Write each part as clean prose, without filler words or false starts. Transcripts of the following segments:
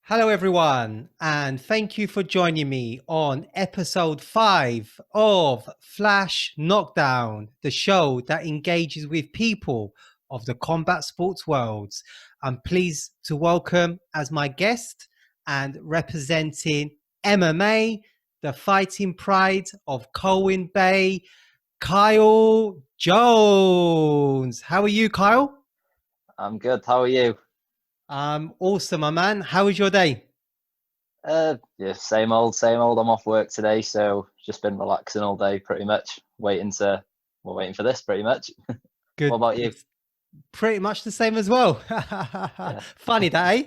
Hello, everyone, and thank you for joining me on episode 5 of Flash Knockdown, the show that engages with people of the combat sports worlds. I'm pleased to welcome as my guest and representing MMA, the fighting pride of Colwyn Bay, Kyle Jones. How are you, Kyle? I'm good. How are you? Awesome, my man. How was your day? Yeah, same old, same old. I'm off work today, so just been relaxing all day, pretty much. Waiting for this, pretty much. What Good, about good. you? Pretty much the same as well. Yeah, Funny that, eh?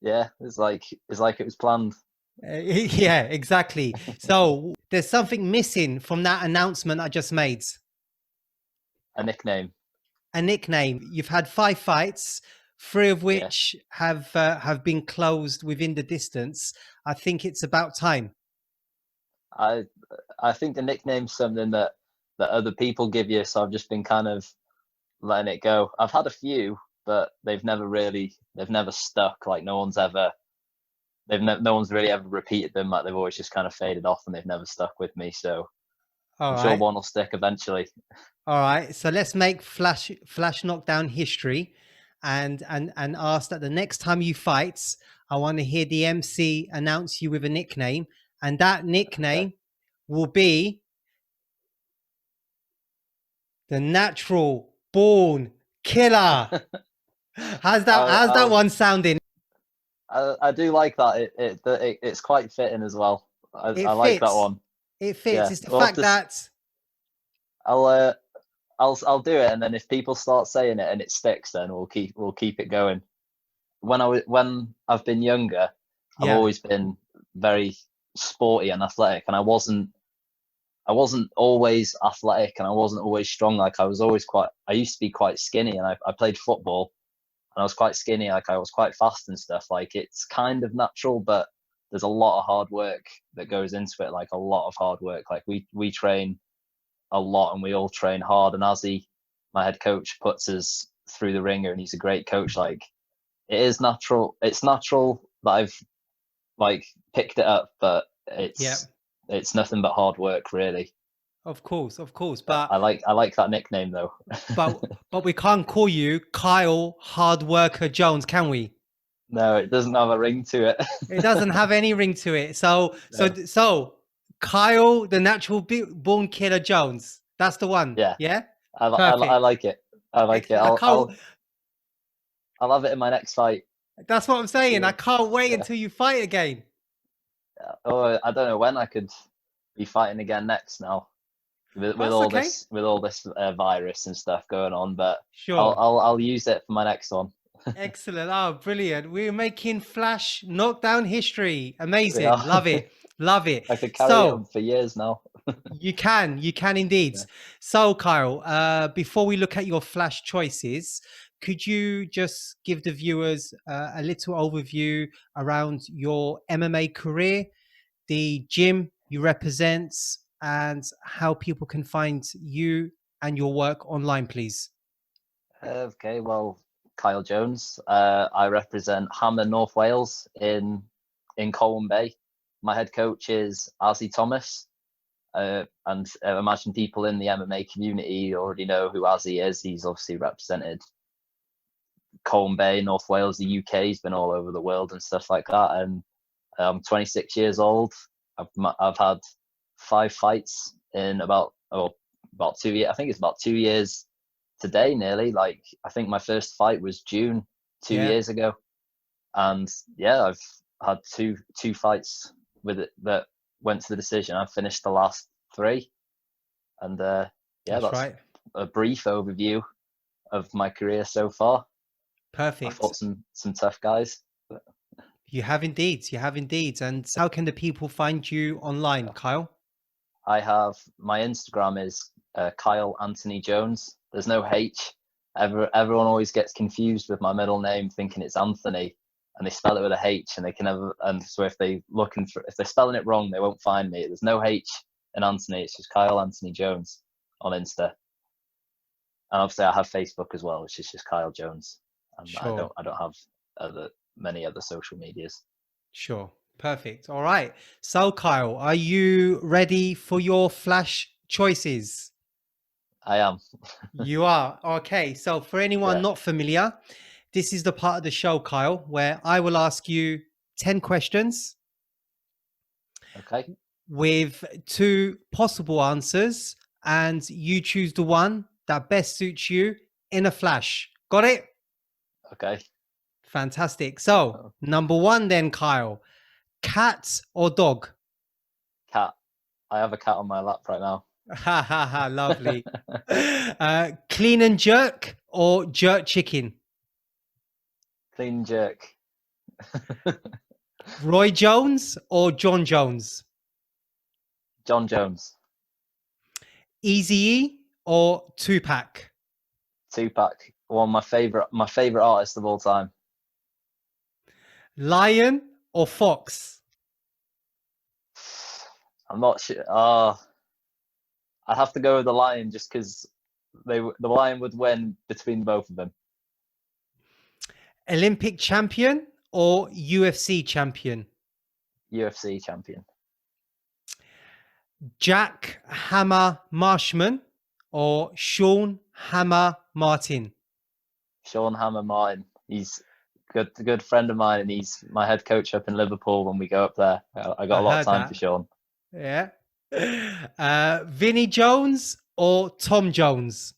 yeah. It's like it was planned. Yeah, exactly. So there's something missing from that announcement I just made. A nickname. A nickname. You've had 5 fights, three of Yeah. which have been closed within the distance. I think it's about time. I I think the nickname's something that other people give you, so I've just been kind of letting it go. I've had a few, but they've never stuck. Like no one's really ever repeated them. Like they've always just kind of faded off, and they've never stuck with me. So All I'm sure right. one will stick eventually. All right. So let's make Flash Knockdown history and ask that the next time you fight, I want to hear the MC announce you with a nickname, and that Okay. nickname will be the natural born killer. How's that I'll one sounding? I do like that. It's quite fitting as well. I It like that fits. one. It fits. Yeah, It's the fact that I'll I'll do it, and then if people start saying it and it sticks, then we'll keep it going. When I've been younger, I've yeah. always been very sporty and athletic, and I wasn't always athletic, and I wasn't always strong. Like I used to be quite skinny, and I played football, and I was quite skinny, like I was quite fast and stuff. Like it's kind of natural, but there's a lot of hard work that goes into it, like a lot of hard work. Like we train a lot and we all train hard. And my head coach, puts us through the ringer, and he's a great coach. Like it is natural. It's natural that I've like picked it up, but Yeah. it's nothing but hard work, really. Of course, of course. I like that nickname though. But but we can't call you Kyle Hard Worker Jones, can we? No, it doesn't have a ring to it. It doesn't have any ring to it. So so No. so Kyle, the natural born killer Jones. That's the one. Yeah, Yeah. I Perfect. like it. I like it. Excellent. I can't. I'll have it in my next fight. That's what I'm saying. I Yeah, can't wait yeah. until you fight again. Oh, I don't know when I could be fighting again next now with That's all okay. this virus and stuff going on. But I'll Sure. I'll I'll use it for my next one. Excellent. Oh, brilliant. We're making Flash Knockdown history. We Amazing. are. Love it. Love it. I could carry it on So for years now. you can indeed. Yeah. So, Kyle, before we look at your Flash choices, could you just give the viewers a little overview around your MMA career, the gym you represent, and how people can find you and your work online, please? Okay, well, Kyle Jones. I represent HAMMA North Wales in Colwyn Bay. My head coach is Ozzy Thomas. And imagine people in the MMA community already know who Ozzy is. He's obviously represented Colwyn Bay, North Wales, the UK. He's been all over the world and stuff like that. And I'm 26 years old. I've had 5 fights in about 2 years. I think it's about 2 years today, nearly. Like I think my first fight was June two Yeah, years ago, and yeah, I've had two fights with it that went to the decision. I've finished the last three, and yeah, that's that's right. a brief overview of my career so far. I Perfect. fought some tough guys. But, You have indeed. You have indeed. And how can the people find you online, yeah. Kyle? I have my Instagram is Kyle Anthony Jones. There's no H. Everyone always gets confused with my middle name, thinking it's Anthony, and they spell it with a H, and they can never. And so if they're spelling it wrong, they won't find me. There's no H in Anthony. It's just Kyle Anthony Jones on Insta, and obviously I have Facebook as well, which is just Kyle Jones. And Sure. I don't have other many other social medias. Sure. Perfect. All right. So, Kyle, are you ready for your flash choices? I am. You are. Okay. So, for anyone Yeah. not familiar, this is the part of the show, Kyle, where I will ask you 10 questions Okay. with two possible answers, and you choose the one that best suits you in a flash. Got it? Okay. Fantastic. So, Oh, number one, then, Kyle, cat or dog? cat. I have a cat on my lap right now. Ha ha ha, lovely. Clean and jerk or jerk chicken? Clean jerk. Roy Jones or John Jones? John Jones. Easy E or Tupac? Tupac. One of my favorite artists of all time. Lion or fox? I'm not sure. I'd have to go with the lion just because the lion would win between both of them. Olympic champion or UFC champion? UFC champion. Jack Hammer Marshman or Sean Hammer Martin? Sean Hammer Martin. He's a good friend of mine, and he's my head coach up in Liverpool when we go up there. I got I a lot of heard time for that. Sean. Yeah. Vinnie Jones or Tom Jones?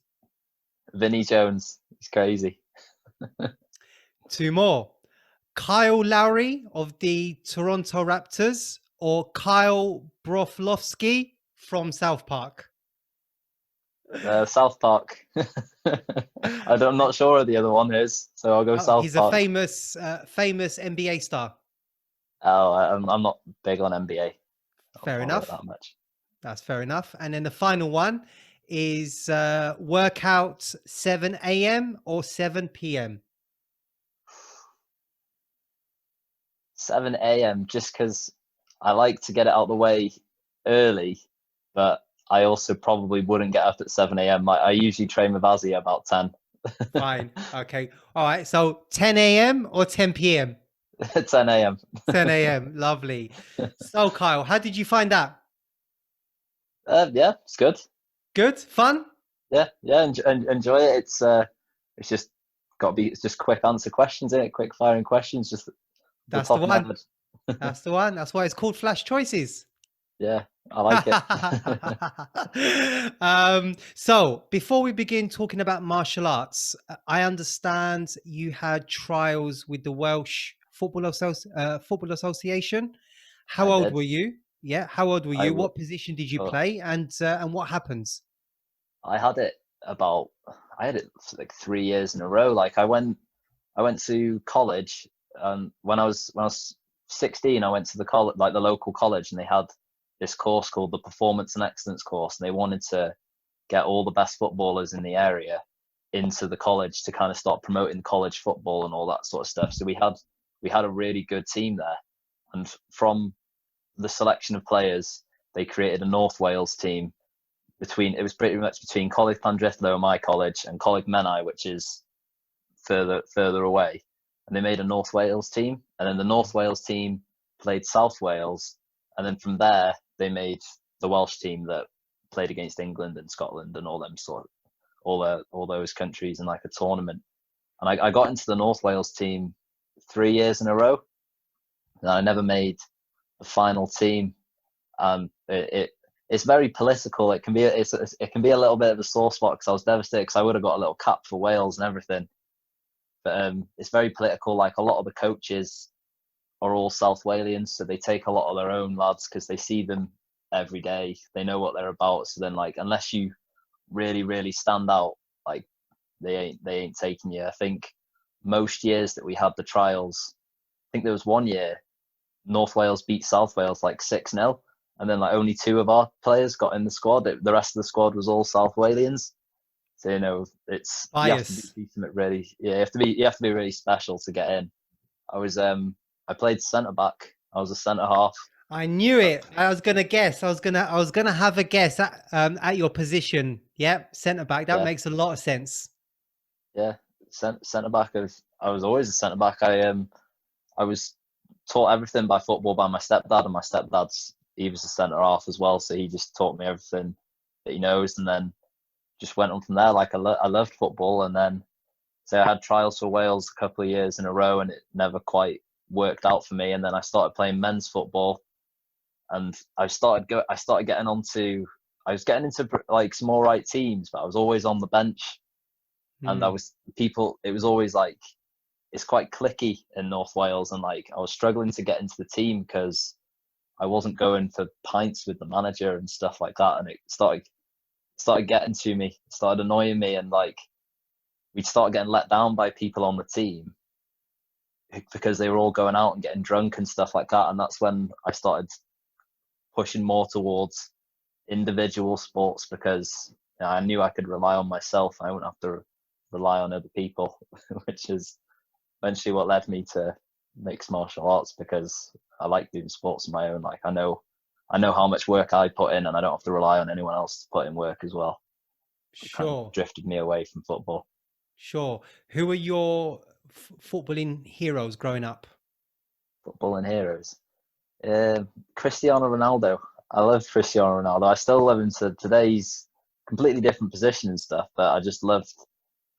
Vinnie Jones. He's crazy. Two more. Kyle Lowry of the Toronto Raptors or Kyle Broflovsky from South Park? South Park. I'm not sure who the other one is, so I'll go Oh, South he's a Park. famous NBA star. Oh, I'm not big on NBA. I don't Fair follow it enough. that much. That's fair enough. And then the final one is workout 7 a.m. or 7 p.m. 7 a.m. just because I like to get it out of the way early, but I also probably wouldn't get up at 7 a.m. I usually train with Azzy about 10. Fine. Okay. All right. So 10 a.m. or 10 p.m.? 10 a.m. 10 a.m. Lovely. So, Kyle, how did you find that? Yeah, it's good. Good? Fun? Yeah, enjoy it. It's just it's just quick answer questions, isn't it? Quick firing questions, just the That's the top of my one. head. That's the one. That's why it's called Flash Choices. Yeah, I like it. So, before we begin talking about martial arts, I understand you had trials with the Welsh Football Association. How I old did. were you? Yeah, how old were I you? w- What position did you oh, play, and what happens? I had it about I had it for like 3 years in a row. Like I went to college, when I was 16. I went to the college, like the local college, and they had this course called the Performance and Excellence course, and they wanted to get all the best footballers in the area into the college to kind of start promoting college football and all that sort of stuff. So we had a really good team there, and from the selection of players, they created a North Wales team. It was pretty much between Coleg Llandrillo, my college, and Coleg Menai, which is further away, and they made a North Wales team, and then the North Wales team played South Wales, and then from there they made the Welsh team that played against England and Scotland and all them sort of all those countries in like a tournament. And I got into the North Wales team 3 years in a row, and I never made the final team. It's very political. It can be a little bit of a sore spot because I was devastated because I would have got a little cap for Wales and everything. But it's very political. Like a lot of the coaches are all South Walians, so they take a lot of their own lads because they see them every day. They know what they're about. So then, like, unless you really, really stand out, like they ain't taking you. I think most years that we had the trials, I think there was one year North Wales beat South Wales like 6-0, and then like only two of our players got in the squad. The rest of the squad was all South Walians. So it's you have to be Bias. decent really. Yeah, you have to be really special to get in. I played centre back. I was a centre half. I knew it. I was gonna guess. I was gonna have a guess at your position. Yep, centre back. That Yeah, makes a lot of sense. yeah, centre back. I was always a centre back. I was taught everything by football by my stepdad, and my stepdad's he was a centre half as well, so he just taught me everything that he knows, and then just went on from there. Like I loved football, and then so I had trials for Wales a couple of years in a row, and it never quite worked out for me. And then I started playing men's football, and I started getting onto. I was getting into like some all right teams, but I was always on the bench, and I was people. It was always like it's quite cliquey in North Wales, and like I was struggling to get into the team because I wasn't going for pints with the manager and stuff like that, and it started getting to me, started annoying me, and like we'd start getting let down by people on the team because they were all going out and getting drunk and stuff like that. And that's when I started pushing more towards individual sports because I knew I could rely on myself. I wouldn't have to rely on other people, which is eventually what led me to mixed martial arts because I like doing sports on my own. Like I know how much work I put in, and I don't have to rely on anyone else to put in work as well. It kind of drifted me away from football. Sure. Who were your footballing heroes growing up? Footballing heroes. Cristiano Ronaldo. I love Cristiano Ronaldo. I still love him to today. He's completely different position and stuff, but I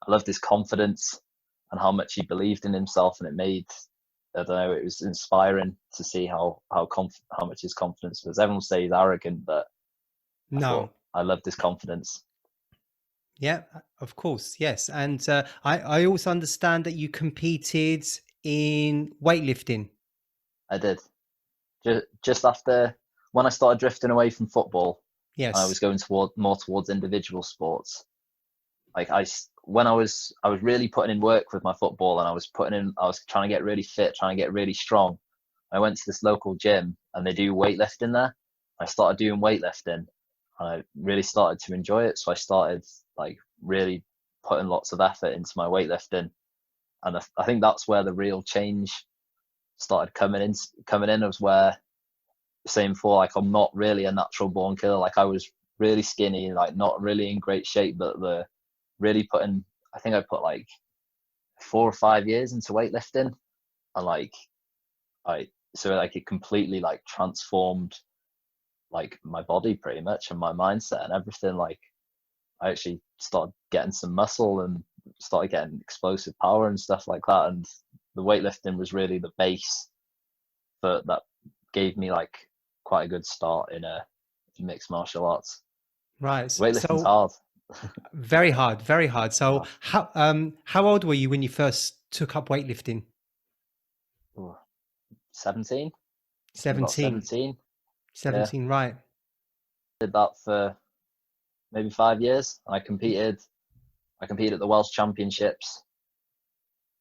loved his confidence and how much he believed in himself, and it made, I don't know, it was inspiring to see how much his confidence was. Everyone say he's arrogant, but I thought I loved his confidence. Yeah, of course, yes. And I also understand that you competed in weightlifting. I did. Just after when I started drifting away from football, I was Yes. going more towards individual sports. Like when I was really putting in work with my football, and I was trying to get really fit, trying to get really strong. I went to this local gym and they do weightlifting there. I started doing weightlifting and I really started to enjoy it. So I started like really putting lots of effort into my weightlifting. And I think that's where the real change started coming in was where same before, like I'm not really a natural born killer. Like I was really skinny, like not really in great shape, but I think I put like 4 or 5 years into weightlifting, and like it completely like transformed like my body pretty much and my mindset and everything. Like I actually started getting some muscle and started getting explosive power and stuff like that. And the weightlifting was really the base that gave me like quite a good start in mixed martial arts. Right. Weightlifting's So hard. very hard, very hard. So Yeah. how old were you when you first took up weightlifting? Ooh, 17. About 17. 17. Yeah. 17, right. Did that for maybe 5 years. I competed at the Welsh Championships,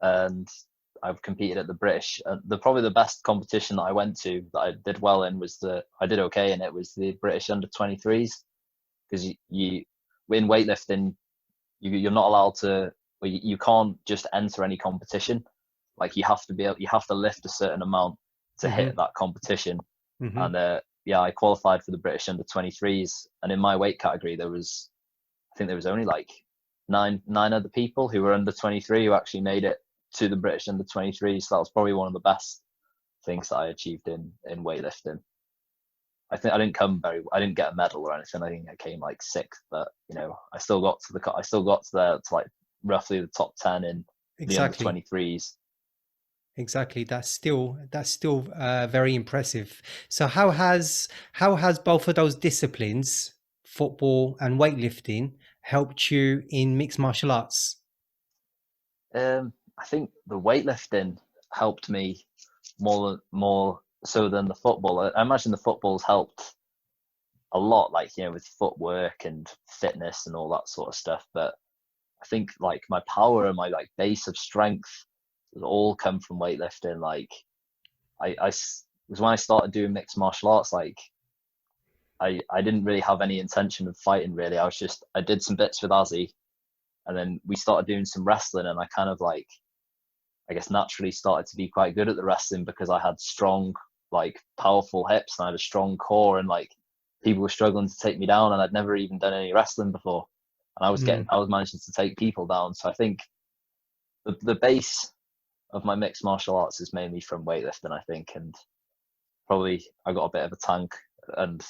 and I've competed at the British. Probably the best competition that I went to that I did well in I did okay in it was the British under 23s, because you in weightlifting you're not allowed to, you can't just enter any competition. Like you have to lift a certain amount to hit that competition. And I qualified for the British under 23s, and in my weight category I think there was only like nine other people who were under 23 who actually made it to the British under 23s. So that was probably one of the best things that I achieved in weightlifting. I think I didn't get a medal or anything. I think I came like sixth, but I still got to like roughly the top 10 in the under Exactly. 23s. Exactly. That's still very impressive. So how has both of those disciplines, football and weightlifting, helped you in mixed martial arts? I think the weightlifting helped me more so than the football. I imagine the football's helped a lot, like with footwork and fitness and all that sort of stuff. But I think like my power and my like base of strength has all come from weightlifting. Like I was when I started doing mixed martial arts. Like I didn't really have any intention of fighting. Really, I did some bits with Azzy, and then we started doing some wrestling, and I kind of like, I guess, naturally started to be quite good at the wrestling because I had strong, like powerful hips, and I had a strong core, and like people were struggling to take me down, and I'd never even done any wrestling before, and I was managing to take people down. So I think the base of my mixed martial arts is mainly from weightlifting, I think, and probably I got a bit of a tank and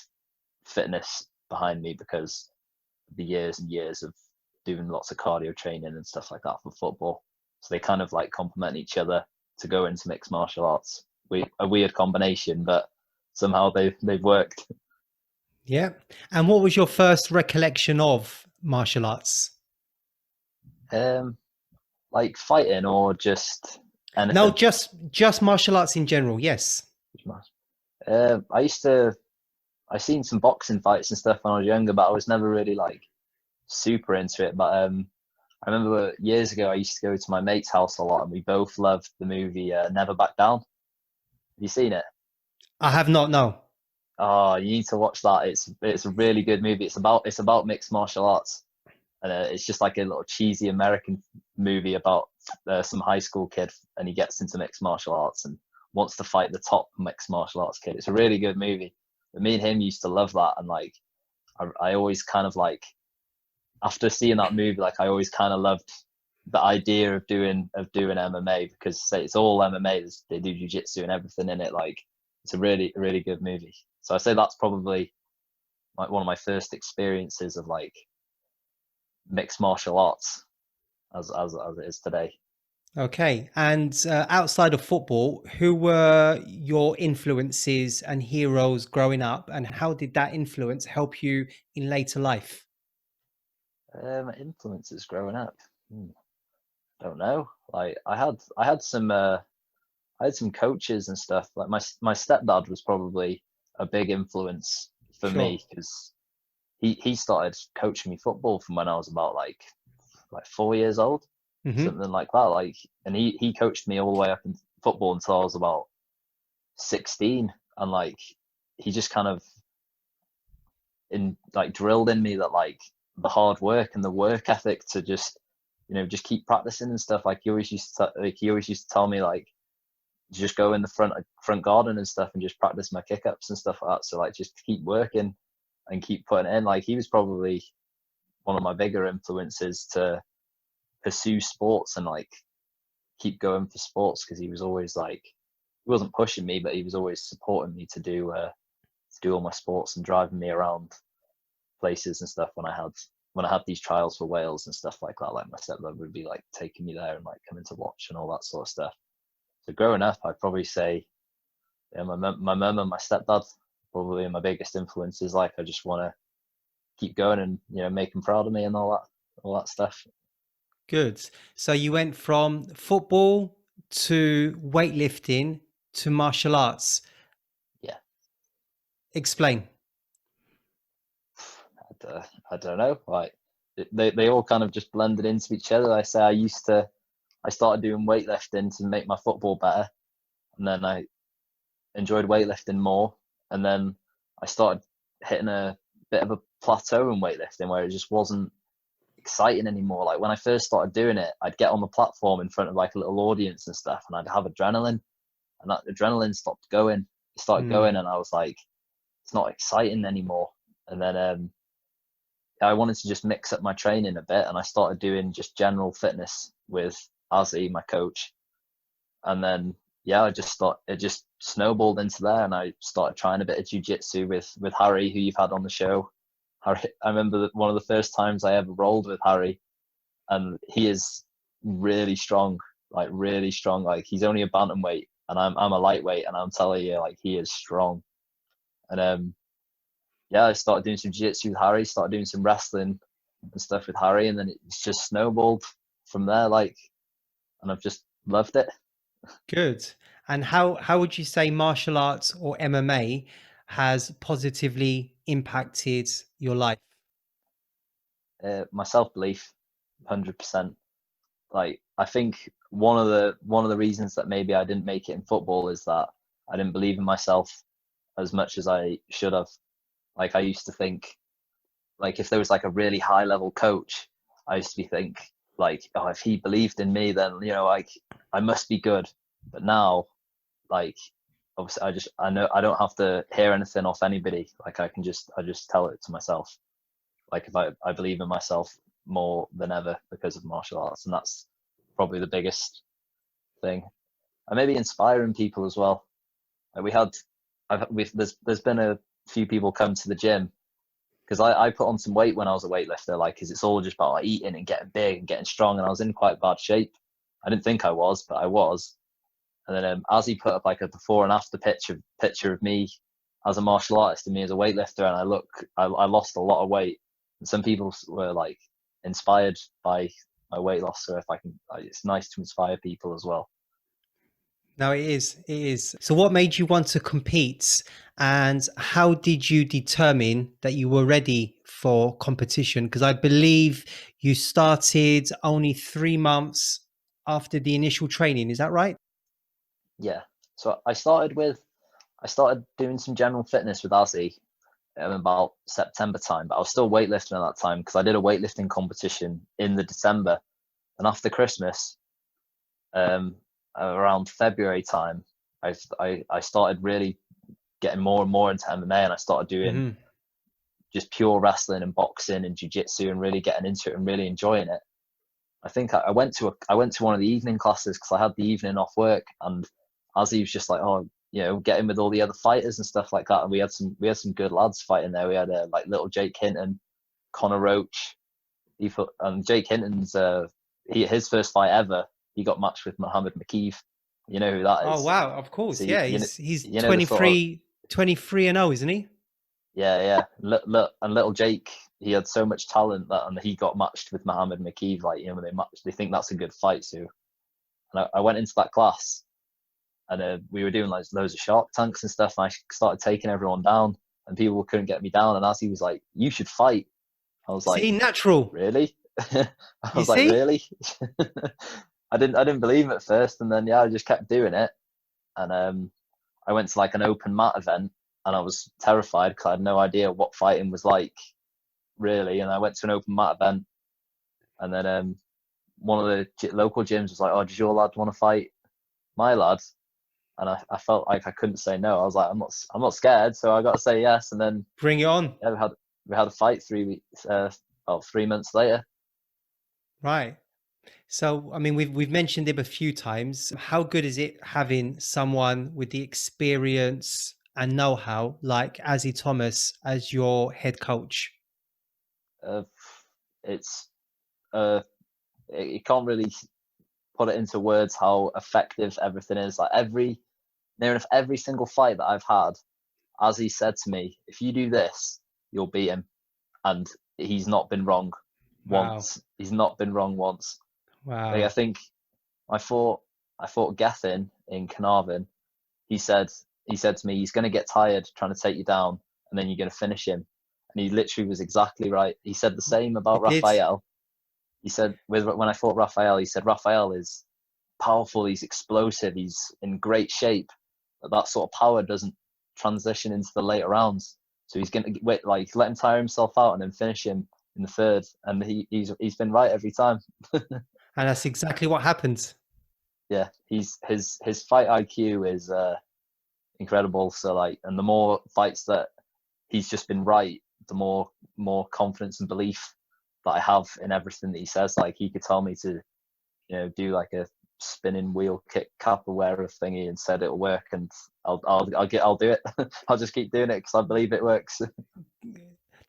fitness behind me because of the years and years of doing lots of cardio training and stuff like that for football. So they kind of like complement each other to go into mixed martial arts. A weird combination, but somehow they've worked. Yeah. And what was your first recollection of martial arts? Like fighting or just No, anything. just martial arts in general. Yes. I seen some boxing fights and stuff when I was younger, but I was never really like super into it. But I remember years ago I used to go to my mate's house a lot, and we both loved the movie Never Back Down. Have you seen it? I have not. No. Oh, you need to watch that. It's a really good movie. It's about mixed martial arts, and it's just like a little cheesy American movie about some high school kid, and he gets into mixed martial arts and wants to fight the top mixed martial arts kid. It's a really good movie. But me and him used to love that, and like I always kind of like after seeing that movie, like I always kind of loved the idea of doing MMA because say it's all MMA. They do jiu-jitsu and everything in it. Like it's a really good movie. So I say that's probably like one of my first experiences of like mixed martial arts as it is today. Okay. And outside of football, who were your influences and heroes growing up, and how did that influence help you in later life? Influences growing up. Don't know. Like I had some coaches and stuff. Like my stepdad was probably a big influence for Sure. me because he started coaching me football from when I was about like 4 years old, Hmm. something like that. Like, and he coached me all the way up in football until I was about 16, and like he just kind of drilled in me that like the hard work and the work ethic to just just keep practicing and stuff. Like he always used to tell me like just go in the front garden and stuff and just practice my kick ups and stuff like that. So like just keep working and keep putting in. Like he was probably one of my bigger influences to pursue sports and like keep going for sports because he was always like he wasn't pushing me, but he was always supporting me to do all my sports and driving me around places and stuff when I had these trials for Wales and stuff like that. Like my stepdad would be like taking me there and like coming to watch and all that sort of stuff. So growing up, I'd probably say my mum and my stepdad probably my biggest influences. Like I just want to keep going and make them proud of me and all that stuff. Good. So you went from football to weightlifting to martial arts. Yeah, Explain. I don't know. Like they all kind of just blended into each other. I say I started doing weightlifting to make my football better, and then I enjoyed weightlifting more, and then I started hitting a bit of a plateau in weightlifting where it just wasn't exciting anymore. Like when I first started doing it, I'd get on the platform in front of like a little audience and stuff, and I'd have adrenaline, and that adrenaline stopped going. It started Mm, going, and I was like, it's not exciting anymore. And then I wanted to just mix up my training a bit, and I started doing just general fitness with Azzy, my coach, and then yeah, it just snowballed into there, and I started trying a bit of jiu-jitsu with Harry, who you've had on the show. Harry, I remember that one of the first times I ever rolled with Harry, and he is really strong, like really strong. Like he's only a bantamweight, and I'm a lightweight, and I'm telling you, like he is strong. And yeah, I started doing some jiu-jitsu with Harry, started doing some wrestling and stuff with Harry, and then it's just snowballed from there. Like, and I've just loved it. good. And how would you say martial arts or MMA has positively impacted your life? My self-belief, 100%. Like, I think one of the reasons that maybe I didn't make it in football is that I didn't believe in myself as much as I should have. Like, I used to think, like, if there was like a really high level coach, I used to be think like, oh, if he believed in me, then like I must be good. But now, like, obviously, I know I don't have to hear anything off anybody. Like, I just tell it to myself. Like, if I believe in myself more than ever because of martial arts, and that's probably the biggest thing. maybe inspiring people as well. Like there's been a few people come to the gym because I put on some weight when I was a weightlifter, like, because it's all just about like eating and getting big and getting strong, and I was in quite bad shape. I didn't think I was, but I was. And then Ozzy put up like a before and after picture of me as a martial artist and me as a weightlifter, and I lost a lot of weight. And some people were like inspired by my weight loss. So if I can, it's nice to inspire people as well. No, it is. It is. So, what made you want to compete, and how did you determine that you were ready for competition? Because I believe you started only 3 months after the initial training. Is that right? Yeah. So I started doing some general fitness with Ozzy about September time, but I was still weightlifting at that time because I did a weightlifting competition in the December, and after Christmas, around February time, I started really getting more and more into MMA, and I started doing Mm-hmm. just pure wrestling and boxing and jiu-jitsu and really getting into it and really enjoying it. I think I went to one of the evening classes because I had the evening off work, and Ozzy was just like, oh, get in with all the other fighters and stuff like that. And we had some good lads fighting there. We had like little Jake Hinton, Connor Roach. And Jake Hinton's his first fight ever. He got matched with Mohammed McKeeve. You know who that Oh is? wow! Of So course, yeah. He's you know the sort of 23 and 0, isn't he? yeah. And little Jake, he had so much talent that, and he got matched with Mohammed McKeeve. Like, when they think that's a good fight. So, and I went into that class, and we were doing like loads of shark tanks and stuff. And I started taking everyone down, and people couldn't get me down. And as he was like, "You should fight," I was like, See, natural. "Really?" I You was like, see? "Really?" I didn't believe it at first, and then I just kept doing it. And I went to like an open mat event, and I was terrified because I had no idea what fighting was like, really. And I went to an open mat event, and then one of the local gyms was like, "Oh, does your lad want to fight my lad?" And I felt like I couldn't say no. I was like, I'm not scared, so I got to say yes. And then Bring it on. yeah, we had a fight 3 months later. Right. So, I mean, we've mentioned him a few times. How good is it having someone with the experience and know-how like Azzy Thomas as your head coach? Uh, it's you can't really put it into words how effective everything is. Like near enough every single fight that I've had, as he said to me, if you do this, you'll beat him, and he's not been wrong Wow. once. He's not been wrong once. Like, I Wow. think I fought Gethin in Carnarvon. He said to me, he's going to get tired trying to take you down, and then you're going to finish him. And he literally was exactly right. He said the same He about did. Raphael. He said when I fought Raphael, he said Raphael is powerful, he's explosive, he's in great shape. But that sort of power doesn't transition into the later rounds. So he's going to wait, like, let him tire himself out and then finish him in the third. And he's been right every time. And that's exactly what happened. Yeah, his fight IQ is incredible. So, like, and the more fights that he's just been right, the more confidence and belief that I have in everything that he says. Like, he could tell me to, do like a spinning wheel kick capoeira thingy and said it'll work, and I'll do it. I'll just keep doing it because I believe it works.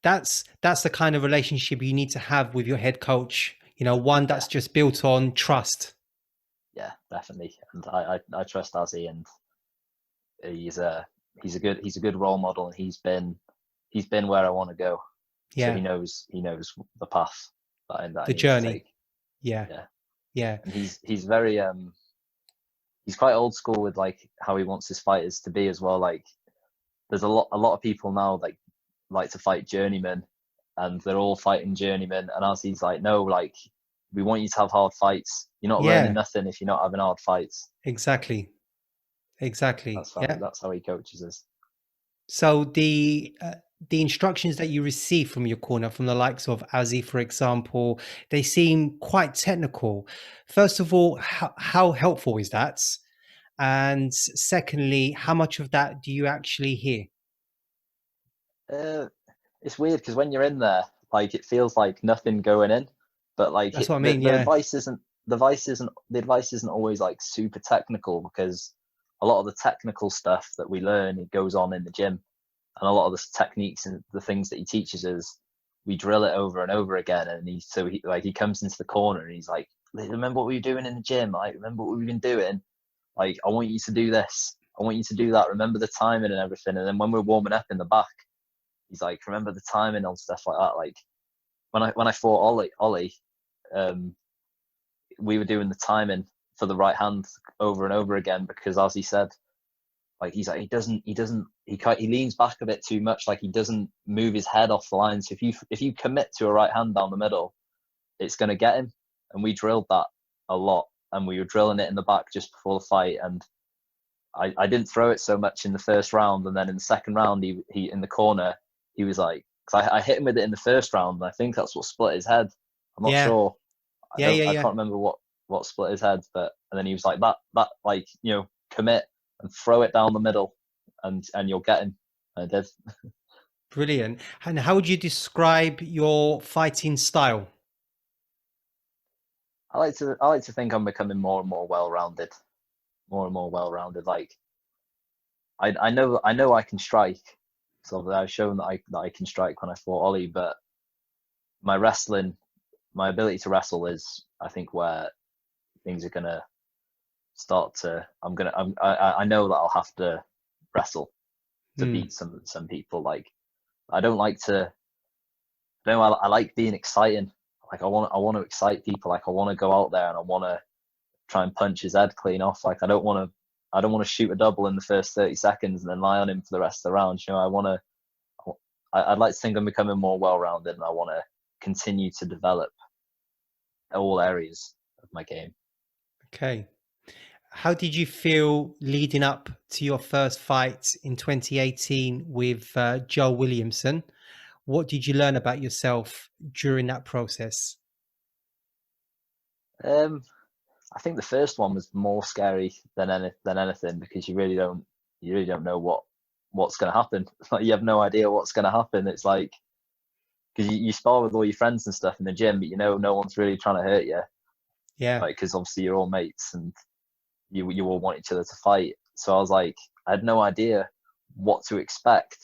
That's the kind of relationship you need to have with your head coach. One Yeah, that's just built on trust. yeah, definitely. And I trust Azzy, and he's a he's a good role model, and he's been where I want to go. So Yeah. he knows the path that I The need to journey. take. Yeah. Yeah, Yeah. and he's very he's quite old school with like how he wants his fighters to be as well. Like, there's a lot of people now like to fight journeymen, and they're all fighting journeymen. And as he's like, no, like, we want you to have hard fights. You're not learning Yeah. nothing if you're not having hard fights. Exactly. Exactly. Yeah. That's how he coaches us. So the instructions that you receive from your corner, from the likes of Azzy, for example, they seem quite technical. First of all, how helpful is that? And secondly, how much of that do you actually hear? Uh, it's weird because when you're in there, like, it feels like nothing going in, but like That's what I the mean. Yeah. advice isn't the advice isn't always like super technical, because a lot of the technical stuff that we learn, it goes on in the gym, and a lot of the techniques and the things that he teaches us, we drill it over and over again. And he comes into the corner and he's like, remember what we were doing in the gym? Like, remember what we've been doing? Like, I want you to do this. I want you to do that. Remember the timing and everything. And then when we're warming up in the back, he's like, remember the timing on stuff like that. Like when I fought Ollie, we were doing the timing for the right hand over and over again, because as he said, like he's like, he leans back a bit too much. Like he doesn't move his head off the line. So if you commit to a right hand down the middle, it's going to get him. And we drilled that a lot, and we were drilling it in the back just before the fight. And I didn't throw it so much in the first round, and then in the second round, he in the corner, he was like, because I hit him with it in the first round, and I think that's what split his head. I'm not sure. I can't remember what split his head, but and then he was like that like, you know, commit and throw it down the middle, and you'll get him. And I did. Brilliant. And how would you describe your fighting style? I like to think I'm becoming more and more well-rounded, Like I know I can strike. So I've shown that I can strike when I fought Ollie, but my ability to wrestle is, I think, where things are gonna start to. I know that I'll have to wrestle to beat some people. Like I don't like to. I like being exciting. Like I want to excite people. Like I want to go out there and I want to try and punch his head clean off. Like I don't want to shoot a double in the first 30 seconds and then lie on him for the rest of the round. You know, I'd like to think I'm becoming more well-rounded, and I want to continue to develop all areas of my game. Okay. How did you feel leading up to your first fight in 2018 with Joe Williamson? What did you learn about yourself during that process? I think the first one was more scary than anything, because you really don't know what's going to happen. Like you have no idea what's going to happen. It's like, because you spar with all your friends and stuff in the gym, but you know no one's really trying to hurt you. Yeah. Like because obviously you're all mates and you all want each other to fight. So I was like, I had no idea what to expect.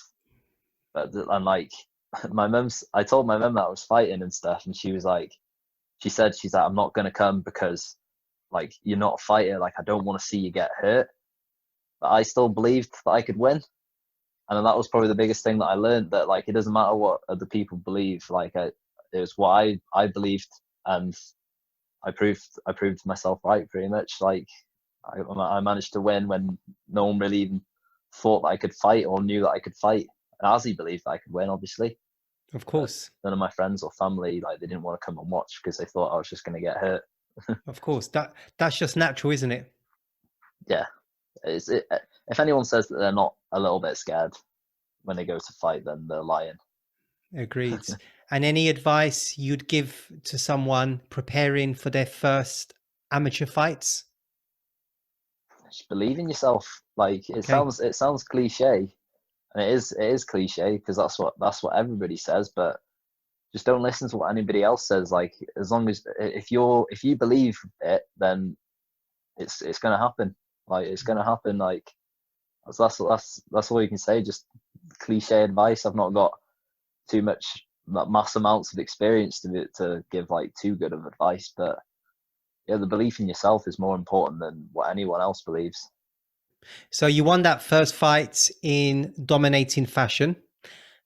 But I'm like, I told my mum that I was fighting and stuff, and she said, she's like, I'm not going to come because like you're not a fighter. Like I don't want to see you get hurt. But I still believed that I could win. And that was probably the biggest thing that I learned, that like it doesn't matter what other people believe. Like it was what I believed, and I proved myself right pretty much. Like I managed to win when no one really even thought that I could fight or knew that I could fight. And Ozzy believed that I could win, obviously. Of course. But none of my friends or family, like, they didn't want to come and watch because they thought I was just going to get hurt. Of course. That's just natural, isn't it? Yeah. If anyone says that they're not a little bit scared when they go to fight, then they're lying. Agreed. And any advice you'd give to someone preparing for their first amateur fights? Just believe in yourself. Like it sounds cliche, and it is cliche because that's what everybody says. But just don't listen to what anybody else says. Like as long as if you believe it, then it's gonna happen. Like it's gonna happen. Like that's all you can say. Just cliche advice. I've not got too much mass amounts of experience to give like too good of advice, but yeah, the belief in yourself is more important than what anyone else believes. So you won that first fight in dominating fashion,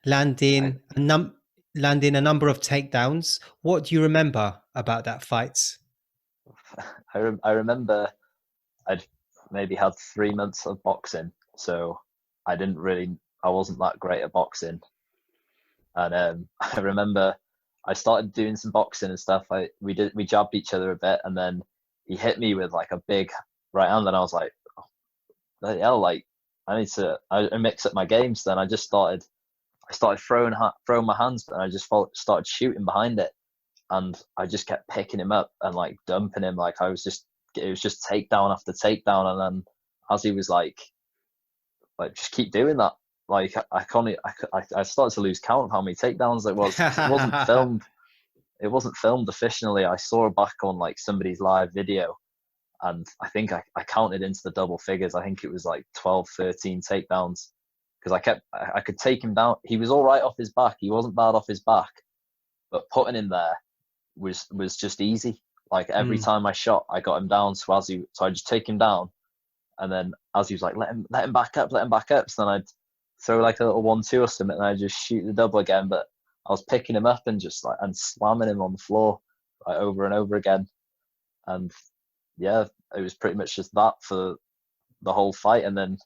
landing landing a number of takedowns. What do you remember about that fight? I remember I'd maybe had 3 months of boxing, so I wasn't that great at boxing. And I remember I started doing some boxing and stuff. We jabbed each other a bit, and then he hit me with like a big right hand, and I was like, oh, bloody hell, like I mix up my games. Then I started throwing my hands, and I just started shooting behind it, and I just kept picking him up and like dumping him. Like it was just takedown after takedown, and then as he was like just keep doing that. Like I started to lose count of how many takedowns it was. It wasn't filmed. it wasn't filmed officially. I saw it back on like somebody's live video, and I think I counted into the double figures. I think it was like 12, 13 takedowns, because I could take him down. He was all right off his back. He wasn't bad off his back, but putting him there was just easy. Like every time I shot, I got him down. So I just take him down, and then as he was like, let him back up, let him back up. So then I'd throw like a little 1-2 or something, and I'd just shoot the double again. But I was picking him up and just like and slamming him on the floor like over and over again. And yeah, it was pretty much just that for the whole fight. And then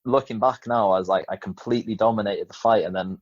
looking back now, I was like, I completely dominated the fight. And then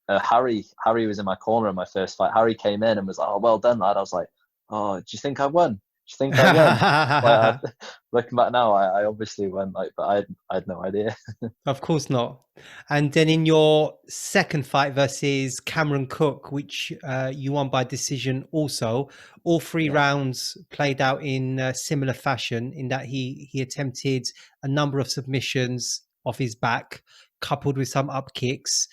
Harry was in my corner in my first fight. Harry came in and was like, "Oh, well done, lad." I was like, "Oh, do you think I won? Do you think I won?" Like, looking back now, I obviously won, like, but I had no idea. Of course not. And then in your second fight versus Cameron Cook, which you won by decision also, all three Yeah. rounds played out in similar fashion, in that he attempted a number of submissions off his back, coupled with some up kicks.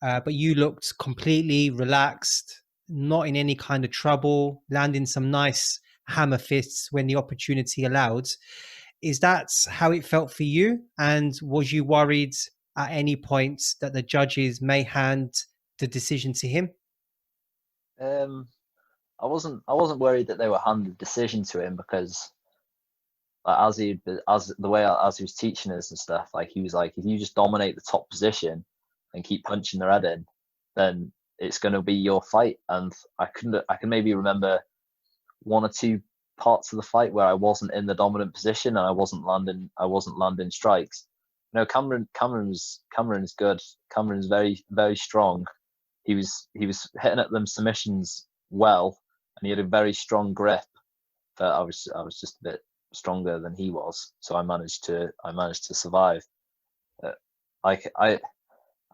But you looked completely relaxed, not in any kind of trouble, landing some nice hammer fists when the opportunity allowed. Is that how it felt for you? And was you worried at any point that the judges may hand the decision to him? I wasn't worried that they were handing the decision to him, because like, as he was teaching us and stuff, like he was like, if you just dominate the top position and keep punching their head in, then it's going to be your fight. And I can maybe remember 1 or 2 parts of the fight where I wasn't in the dominant position and I wasn't landing strikes. You know, Cameron's good. Cameron's very, very strong. He was hitting at them submissions well, and he had a very strong grip. But I was just a bit stronger than he was, so I managed to survive.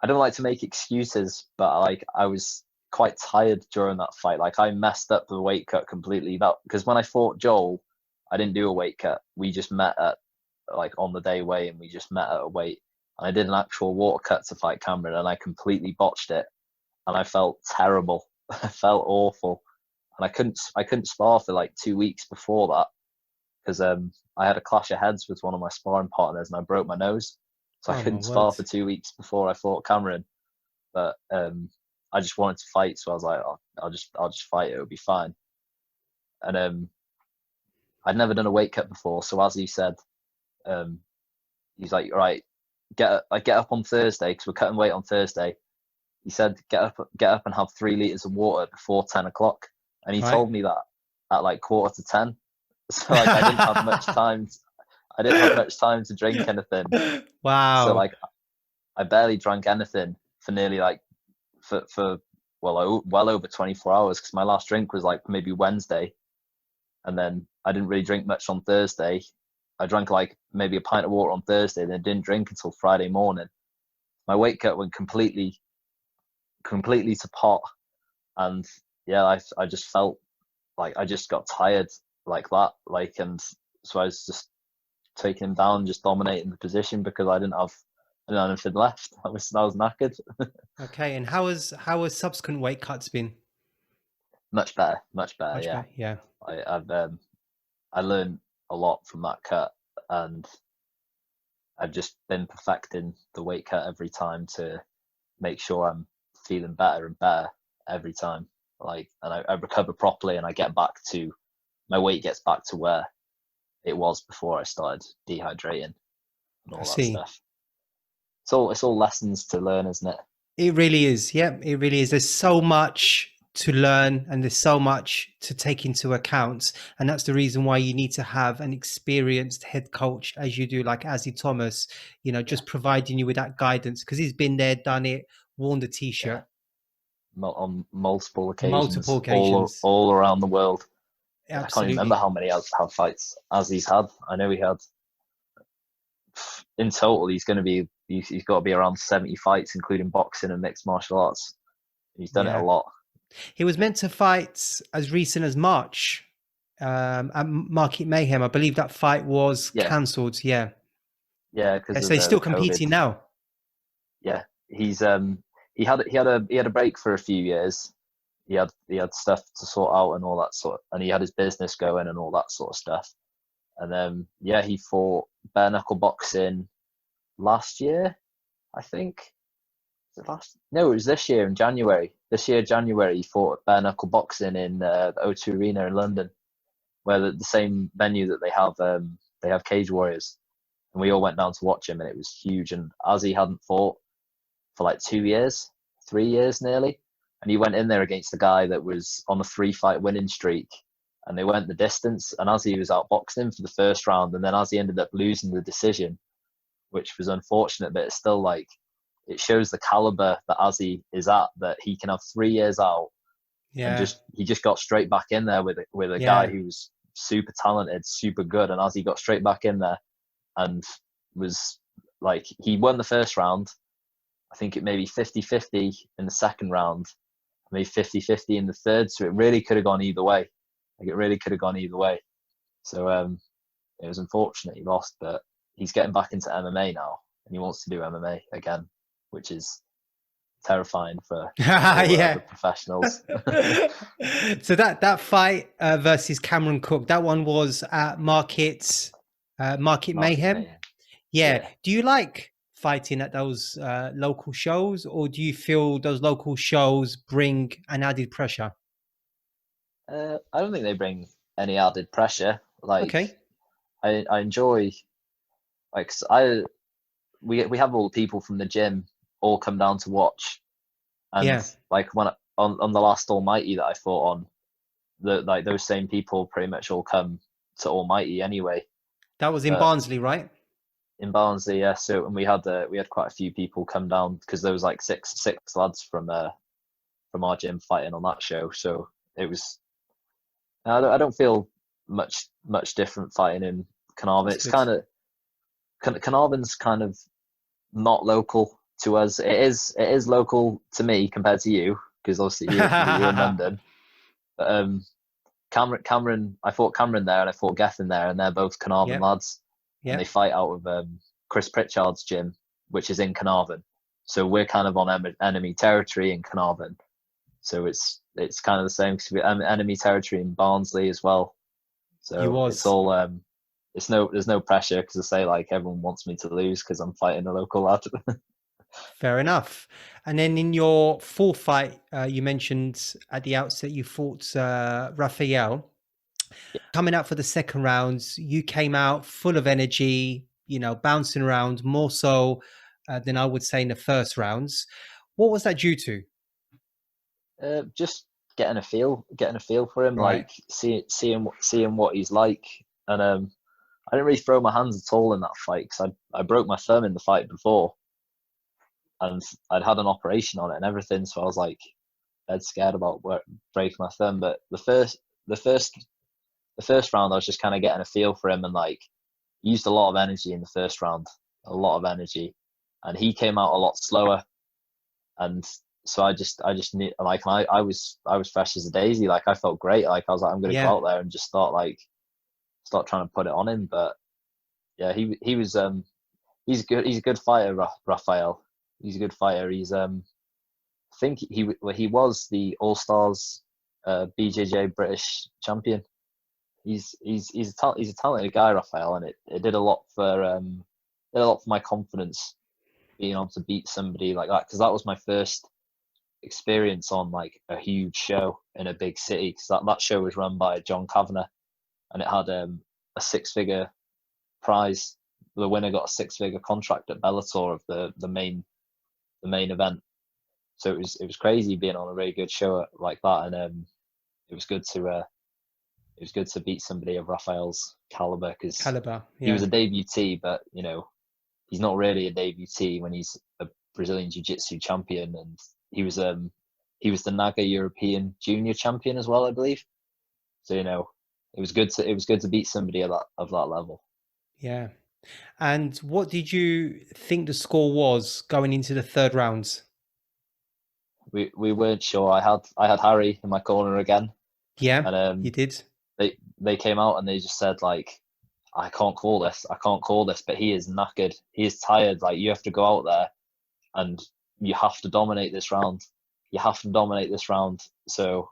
I don't like to make excuses, but like I was quite tired during that fight. Like I messed up the weight cut completely. Because when I fought Joel, I didn't do a weight cut. We just met at like on the day weigh, and we just met at a weight. And I did an actual water cut to fight Cameron, and I completely botched it, and I felt terrible. I felt awful, and I couldn't spar for like 2 weeks before that, because I had a clash of heads with one of my sparring partners, and I broke my nose. So I couldn't spar for 2 weeks before I fought Cameron. But I just wanted to fight, so I was like, oh, I'll just fight. It'll be fine. And I'd never done a weight cut before, so as he said, he's like, right, get up on Thursday, because we're cutting weight on Thursday. He said, get up and have 3 liters of water before 10 o'clock, and he told me that at like 9:45. So like I didn't have much time. I didn't have much time to drink anything. Wow. So like I barely drank anything for nearly like for well over 24 hours, because my last drink was like maybe Wednesday, and then I didn't really drink much on Thursday. I drank like maybe a pint of water on Thursday, then didn't drink until Friday morning. My weight cut went completely to pot, and yeah, I just felt like I just got tired like that, like, and so I was just taking him down, just dominating the position, because I didn't have anything left. I was knackered. Okay, and how has subsequent weight cuts been? Much better. Yeah. Better, yeah. I learned a lot from that cut, and I've just been perfecting the weight cut every time to make sure I'm feeling better and better every time. Like, and I recover properly, and my weight gets back to where it was before I started dehydrating and all that stuff. It's all lessons to learn, isn't it? It really is. Yeah, it really is. There's so much to learn, and there's so much to take into account, and that's the reason why you need to have an experienced head coach, as you do, like Azzy Thomas, you know, just providing you with that guidance, because he's been there, done it, worn the t-shirt on multiple occasions, occasions. all around the world. Absolutely. I can't remember how many fights Azzy's had. I know he had, in total, he's got to be around 70 fights, including boxing and mixed martial arts. He's done it a lot. He was meant to fight as recent as March at MMA Mayhem. I believe that fight was cancelled. Yeah, because so he's still competing now. Yeah, he's he had a break for a few years. he had stuff to sort out and all that and he had his business going and all that sort of stuff. And then he fought bare knuckle boxing last year, I think. No, it was this year in January. January, he fought bare knuckle boxing in the O2 Arena in London, where the same venue that they have Cage Warriors, and we all went down to watch him, and it was huge. And as he hadn't fought for like 2 years, 3 years nearly, and he went in there against the guy that was on a 3-fight winning streak, and they went the distance. And as he was outboxing him for the first round, and then as he ended up losing the decision, which was unfortunate, but it's still like, it shows the caliber that Azzy is at, that he can have 3 years out and he just got straight back in there with a guy who was super talented, super good. And Azzy got straight back in there and was like, he won the first round. I think it maybe 50-50 in the second round, maybe 50-50 in the third. So it really could have gone either way. So it was unfortunate he lost, but he's getting back into MMA now and he wants to do MMA again, which is terrifying for the professionals. So that fight versus Cameron Cook, that one was at Market Mayhem. Yeah. Do you like fighting at those local shows, or do you feel those local shows bring an added pressure? I don't think they bring any added pressure. Like, okay. I enjoy, like, we have all the people from the gym all come down to watch, and like when on the last Almighty that I fought on, those same people pretty much all come to Almighty anyway. That was in Barnsley, right? In Barnsley, yeah. So, and we had quite a few people come down because there was like six lads from our gym fighting on that show. So it was. I don't feel much different fighting in Carnarvon. It's kind of Carnarvon's kind of not local to us. It is local to me compared to you, because obviously you're in London. But Cameron, I fought Cameron there and I fought Gethin there, and they're both Carnarvon lads. And they fight out of Chris Pritchard's gym, which is in Carnarvon. So we're kind of on enemy territory in Carnarvon. So it's kind of the same, because we're enemy territory in Barnsley as well. So it's all there's no pressure, because I say, like, everyone wants me to lose because I'm fighting a local lad. Fair enough. And then in your full fight, you mentioned at the outset you fought Raphael. Coming out for the second rounds, you came out full of energy, bouncing around more so than I would say in the first rounds. What was that due to? Just getting a feel for him, right. Like seeing what he's like. And I didn't really throw my hands at all in that fight, because I broke my thumb in the fight before, and I'd had an operation on it and everything. So I was like dead scared about breaking my thumb. But the first round, I was just kind of getting a feel for him, and like used a lot of energy in the first round, and he came out a lot slower. And so I just knew, like, I was fresh as a daisy. Like, I felt great. Like, I was like, I'm going to go out there and just start trying to put it on him. But yeah, he was he's good. He's a good fighter, Raphael. He's a good fighter. He's I think he was the All Stars BJJ British champion. He's a talented guy, Raphael, and it did a lot for my confidence, being able to beat somebody like that, because that was my first experience on like a huge show in a big city, because that show was run by John Kavanagh, and it had a 6-figure prize. The winner got a 6-figure contract at Bellator of the main event. So it was crazy being on a really good show like that, and it was good to beat somebody of Raphael's caliber, because he was a debutee, but he's not really a debutee when he's a Brazilian Jiu-Jitsu champion, and he was the NAGA European Junior champion as well, I believe. So it was good to beat somebody of that level. Yeah. And what did you think the score was going into the third rounds? We weren't sure. I had Harry in my corner again. Yeah, and you did. They came out and they just said, like, I can't call this, but he is knackered. He is tired. Like, you have to go out there and you have to dominate this round. you have to dominate this round. So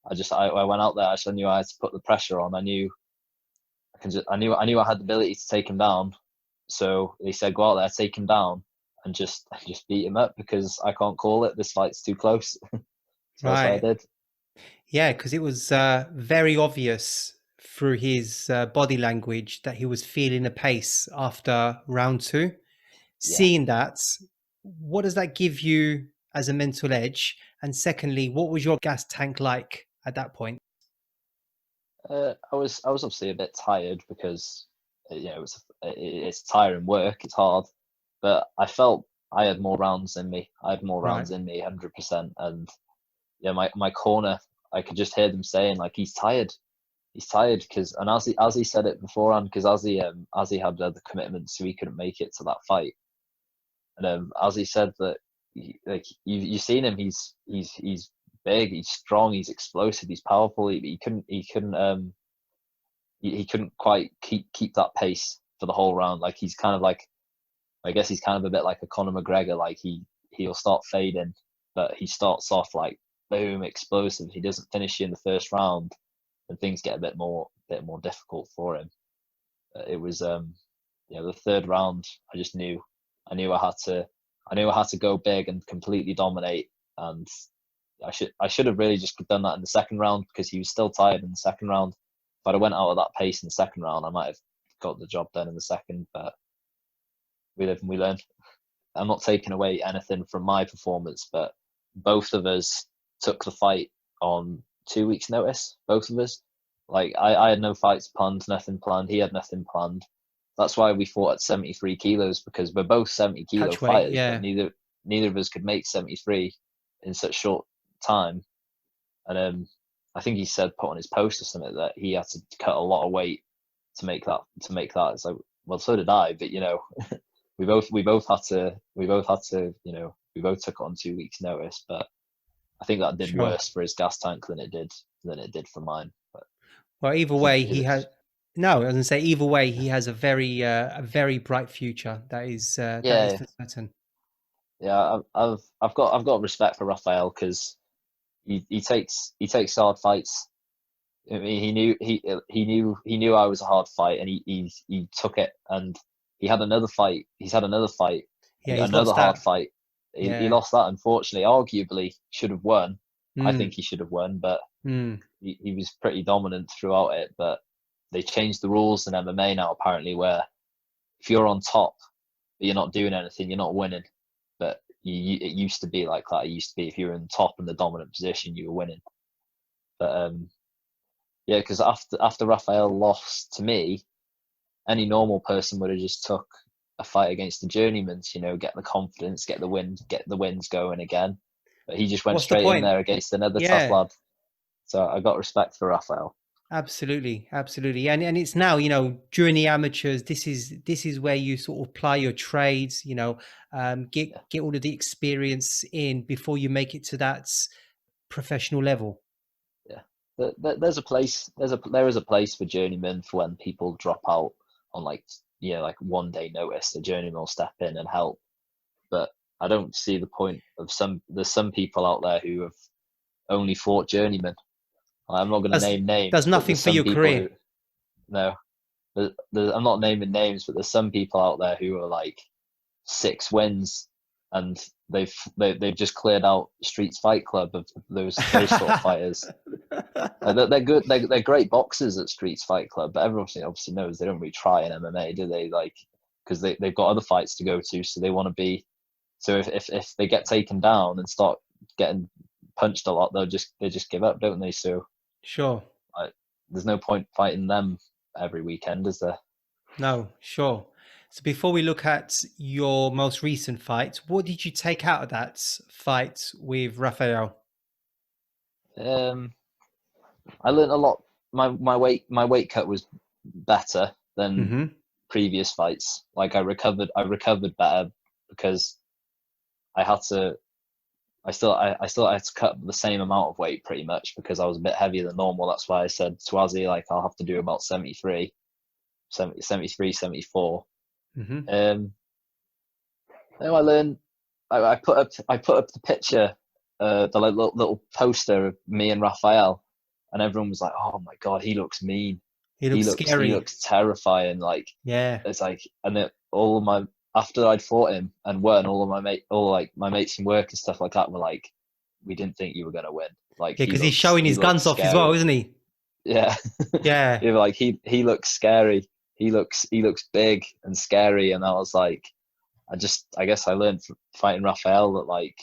I went out there. I just knew I had to put the pressure on. I knew I knew I had the ability to take him down. So they said, go out there, take him down, and just beat him up because I can't call it. This fight's too close. So that's what I Right. did. Yeah, because it was very obvious through his body language that he was feeling the pace after round two. Yeah. Seeing that, what does that give you as a mental edge? And secondly, what was your gas tank like at that point? I was obviously a bit tired because it's tiring work. It's hard, but I felt I had more rounds in me. I had more Right. rounds in me, 100%. And yeah, my corner, I could just hear them saying like he's tired. He's tired because, and as he said it beforehand, because as he had other commitments, so he couldn't make it to that fight. And as he said that, like you've seen him, he's big, he's strong, he's explosive, he's powerful. He couldn't quite keep that pace for the whole round. Like he's kind of like, I guess he's kind of a bit like a Conor McGregor. Like he'll start fading, but he starts off like boom, explosive. He doesn't finish you in the first round, and things get a bit more difficult for him. It was the third round. I knew I had to go big and completely dominate. And I should have really just done that in the second round because he was still tired in the second round. If I'd have went out at that pace in the second round, I might have got the job done in the second. But we live and we learn. I'm not taking away anything from my performance, but both of us took the fight on 2 weeks' notice. Both of us. Like I had no fights planned, nothing planned. He had nothing planned. That's why we fought at 73 kilos, because we're both 70-kilo Catch weight, fighters, but yeah. neither of us could make 73 in such short time. And I think he said, put on his post or something, that he had to cut a lot of weight to make that. It's like, well, so did I, but we both had to we both took it on 2 weeks' notice. But I think that did Sure. worse for his gas tank than it did for mine. But Well, either I think way, because he has. it's No, I was gonna say either way, he has a very bright future. That is yeah for certain. yeah I've got respect for Raphael because he takes hard fights. I mean, he knew I was a hard fight, and he took it. And he had another fight. He's had another fight, Yeah, he's another lost hard that. fight. He Yeah. lost that, unfortunately. Arguably should have won. I Mm, think he should have won, but mm. he was pretty dominant throughout it. But they changed the rules in MMA now, apparently, where if you're on top but you're not doing anything, you're not winning. But it used to be like that. It used to be if you were in top in the dominant position, you were winning. But yeah, because after Raphael lost to me, any normal person would have just took a fight against the journeymans, get the confidence, get the wins going again. But he just went What's the straight in point? there against another tough Yeah, lad. So I got respect for Raphael. absolutely, absolutely. And it's now, during the amateurs, this is where you sort of ply your trades, Yeah, get all of the experience in before you make it to that professional level. yeah. There's a place. There is a place for journeymen for when people drop out on like 1 day notice. The journeyman will step in and help. But I don't see the point of some. There's some people out there who have only fought journeymen. I'm not going to Does name does names, but nothing there's for some your people career. who no. I'm not naming names, but there's some people out there who are like 6 wins, and they've just cleared out Streets Fight Club of those sort of fighters. They're good. They're great boxers at Streets Fight Club, but everyone obviously knows they don't really try in MMA, do they? Like because they've got other fights to go to, so they want to be. So if they get taken down and start getting punched a lot, they just give up, don't they? So Sure. like, there's no point fighting them every weekend, is there? No, sure. So before we look at your most recent fight, what did you take out of that fight with Rafael? Um, I learned a lot. My weight cut was better than Hmm. previous fights. Like I recovered better because I had to. I still had to cut the same amount of weight pretty much because I was a bit heavier than normal. That's why I said to Azzy, like I'll have to do about 73, 74. Hmm. Um, then I learned. I put up the picture the like, little poster of me and Raphael, and everyone was like, "Oh my god, he looks mean. He He looks looks he scary. looks terrifying." Like Yeah. it's like, and then all of my after I'd fought him and won, all like my mates in work and stuff like that were like, "We didn't think you were gonna win. Like Yeah, because he's showing he his looks guns off as well, scary." isn't he? Yeah, Yeah. yeah, like he looks scary. He looks big and scary, and I was like, I guess I learned from fighting Raphael that like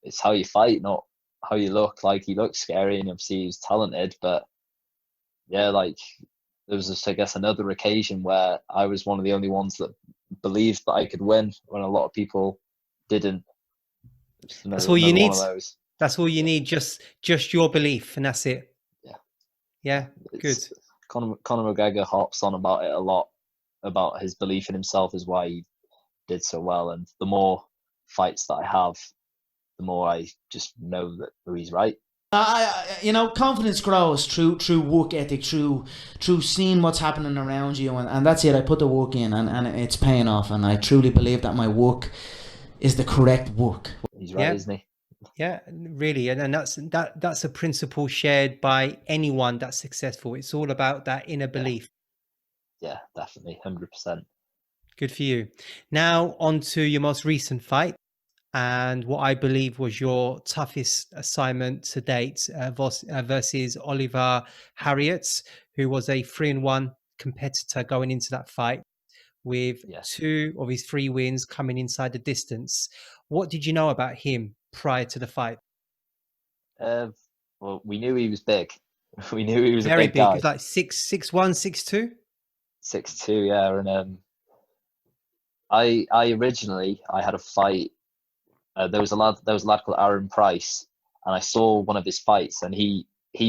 it's how you fight, not how you look. Like he looks scary, and obviously he's talented, but yeah, like there was just, I guess, another occasion where I was one of the only ones that believed that I could win when a lot of people didn't. Just That's all you another one need. of those. That's all you Yeah, need. Just your belief, and that's it. yeah, yeah. Yeah. Good. It's Conor McGregor harps on about it a lot, about his belief in himself is why he did so well. And the more fights that I have, the more I just know that he's right. Confidence grows through work ethic, through seeing what's happening around you, and that's it. I put the work in, and it's paying off, and I truly believe that my work is the correct work. He's right, Yeah. isn't he? Yeah, really, and that's a principle shared by anyone that's successful. It's all about that inner belief. Yeah, definitely, 100%. Good for you. Now on to your most recent fight, and what I believe was your toughest assignment to date, versus Oliver Harriet, who was a 3-1 competitor going into that fight, with Yeah. 2 of his 3 wins coming inside the distance. What did you know about him prior to the fight? Well, we knew he was big. We knew he was Very a big big. guy. It's like 6'1", 6'2". 6'2", yeah. And I originally I had a fight. There was a lad called Aaron Price, and I saw one of his fights, and he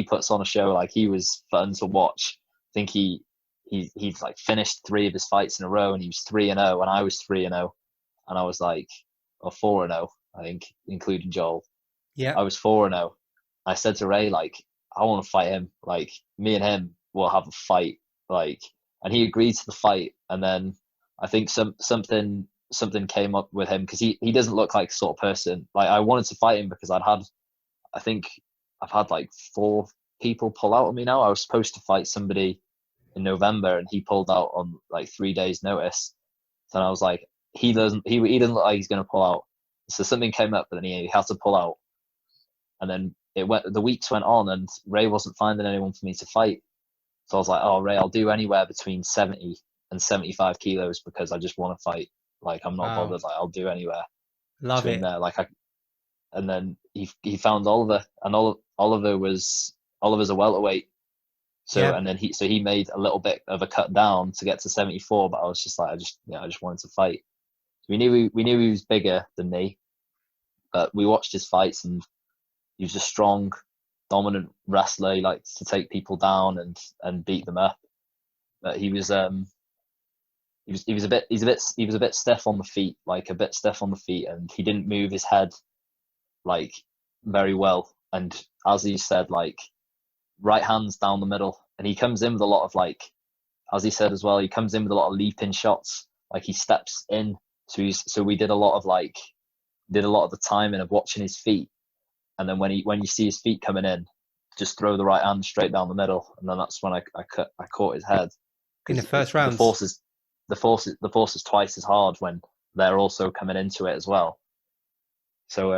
puts on a show. Like, he was fun to watch. I think he's like finished 3 of his fights in a row, and he was 3-0, and I was 3-0, and I was like, or 4-0, I think, including Joel. Yeah. I was 4-0. I said to Ray, like, I want to fight him. Like, me and him will have a fight. Like, and he agreed to the fight. And then I think something came up with him, because he doesn't look like the sort of person. Like, I wanted to fight him because I think I've had like 4 people pull out on me now. I was supposed to fight somebody in November, and he pulled out on like 3 days' notice. So I was like, he doesn't look like he's going to pull out. So something came up, but then he had to pull out. And then the weeks went on, and Ray wasn't finding anyone for me to fight. So I was like, "Oh, Ray, I'll do anywhere between 70 and 75 kilos, because I just want to fight. Like, I'm not bothered. Like, I'll do anywhere Love between it. there." And then he found Oliver, and Oliver's a welterweight. So Yeah. and then he made a little bit of a cut down to get to 74, but I was just like, I just wanted to fight. We knew he was bigger than me, but we watched his fights, and he was a strong, dominant wrestler. He liked to take people down and beat them up. But he was a bit stiff on the feet, and he didn't move his head like very well. And as he said, like, right hands down the middle, and he comes in with a lot of, like, as he said as well, he comes in with a lot of leaping shots. Like, he steps in, so we did a lot of the timing of watching his feet. And then when you see his feet coming in, just throw the right hand straight down the middle, and then that's when I caught his head. In the first the round. force is twice as hard when they're also coming into it as well. So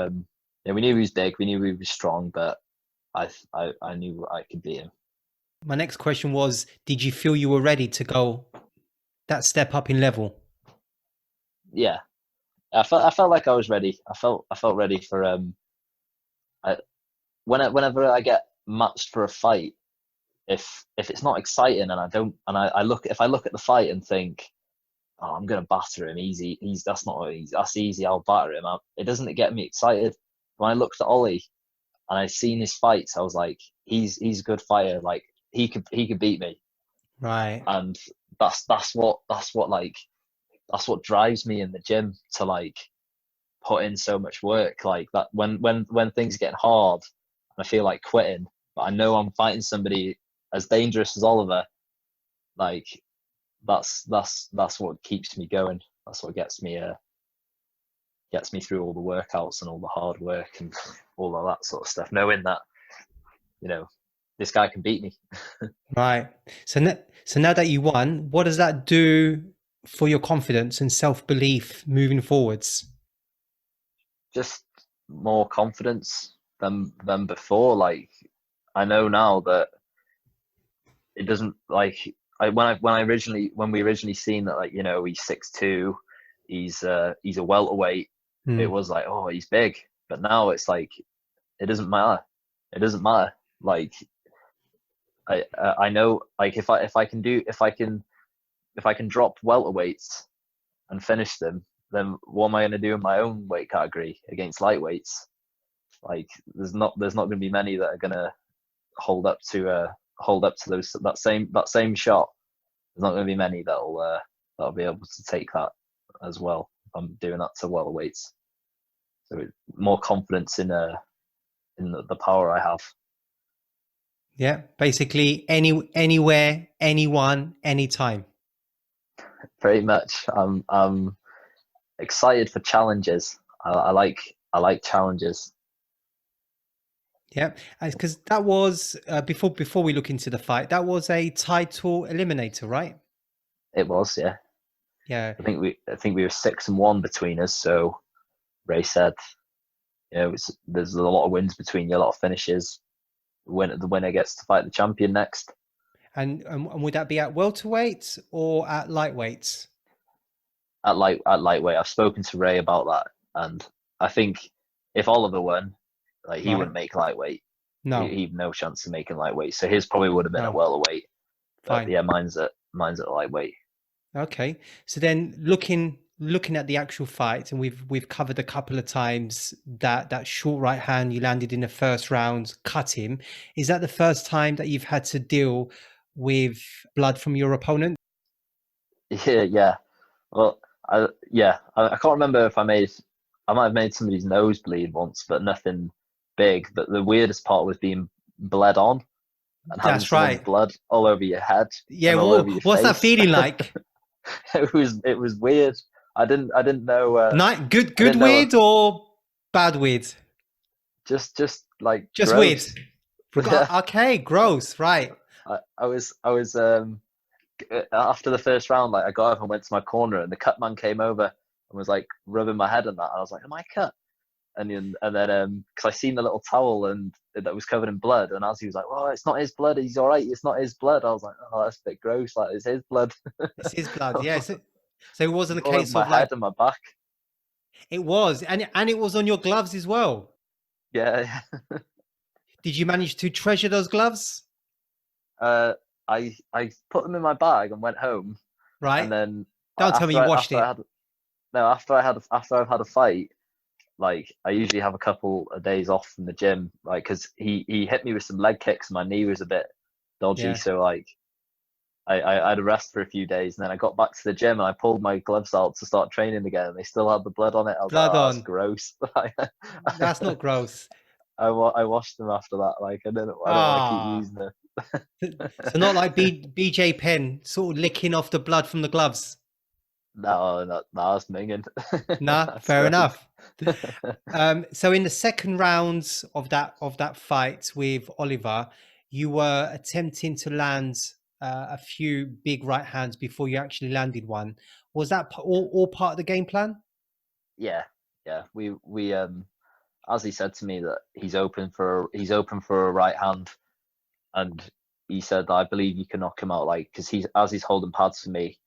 yeah, we knew he was big, we knew he was strong, but I knew I could beat him. My next question was, did you feel you were ready to go that step up in level? Yeah, I felt like I was ready. I felt ready for whenever I get matched for a fight, if it's not exciting, and I look at the fight and think, oh, I'm gonna batter him easy. That's easy. I'll batter him. It doesn't get me excited. When I looked at Ollie and I seen his fights, I was like, he's a good fighter. Like, he could beat me. Right. And that's what drives me in the gym to, like, put in so much work. Like, that when things get hard and I feel like quitting, but I know I'm fighting somebody as dangerous as Oliver, like, that's what keeps me going. That's what gets me gets me through all the workouts and all the hard work and all of that sort of stuff, knowing that, you know, this guy can beat me. Right. So now that you won, what does that do for your confidence and self-belief moving forwards? Just more confidence than before. Like, I know now that it doesn't, like, when we originally seen that, like, you know, he's 6'2", he's a welterweight. It was like, oh, he's big. But now it's like, it doesn't matter. It doesn't matter. Like, I know, like, if I can drop welterweights and finish them, then what am I going to do in my own weight category against lightweights? Like, there's not going to be many that are going to hold up to that same shot. There's not going to be many that'll be able to take that as well. I'm doing that to welterweights, so more confidence in the power I have. Yeah, basically anywhere, anyone, anytime. Pretty much. I'm excited for challenges. I like challenges. Yeah, because that was before we look into the fight, that was a title eliminator, right? It was, yeah. Yeah. I think we were 6-1 between us. So Ray said, you know, there's a lot of wins between you, a lot of finishes. The winner gets to fight the champion next. And would that be at welterweight or at lightweights? At lightweight. I've spoken to Ray about that, and I think if Oliver won, like, he wouldn't make lightweight. No, he'd no chance of making lightweight. So his probably would have been at welterweight. But yeah, mine's at lightweight. Okay, so then looking at the actual fight, and we've covered a couple of times that short right hand you landed in the first round, cut him. Is that the first time that you've had to deal with blood from your opponent? Yeah. Well, I can't remember if I might have made somebody's nose bleed once, but nothing big. But the weirdest part was being bled on and having someone's blood all over your head. Yeah, all over your what's face. that feeling like? It was weird. I didn't know. Good weird or bad weird? Just like just gross. Weird. Okay, gross. Right. I was after the first round, like, I got up and went to my corner, and the cut man came over and was like rubbing my head and that. And I was like, "Am I cut?" And then because I seen the little towel and that was covered in blood, and as he was like, "Oh, it's not his blood. He's all right. It's not his blood." I was like, "Oh, that's a bit gross. Like, it's his blood." It's his blood. Yeah. So it wasn't a case of my head and my back. It was, and it was on your gloves as well. Yeah. Did you manage to treasure those gloves? I put them in my bag and went home. Right. And then don't tell me you washed it. After I've had a fight, like, I usually have a couple of days off from the gym, like, because he hit me with some leg kicks and my knee was a bit dodgy. Yeah. So, like, I had a rest for a few days, and then I got back to the gym and I pulled my gloves out to start training again, and they still had the blood on it. I was like, oh, that's gross. That's not gross. I washed them after that. Like, I don't want to keep using them. So not like BJ Penn sort of licking off the blood from the gloves. No, that's minging. Nah, fair enough. So in the second rounds of that fight with Oliver, you were attempting to land a few big right hands before you actually landed one. Was that all part of the game plan? Yeah. We as he said to me that he's open for a right hand, and he said, I believe you can knock him out, like, because he's holding pads for me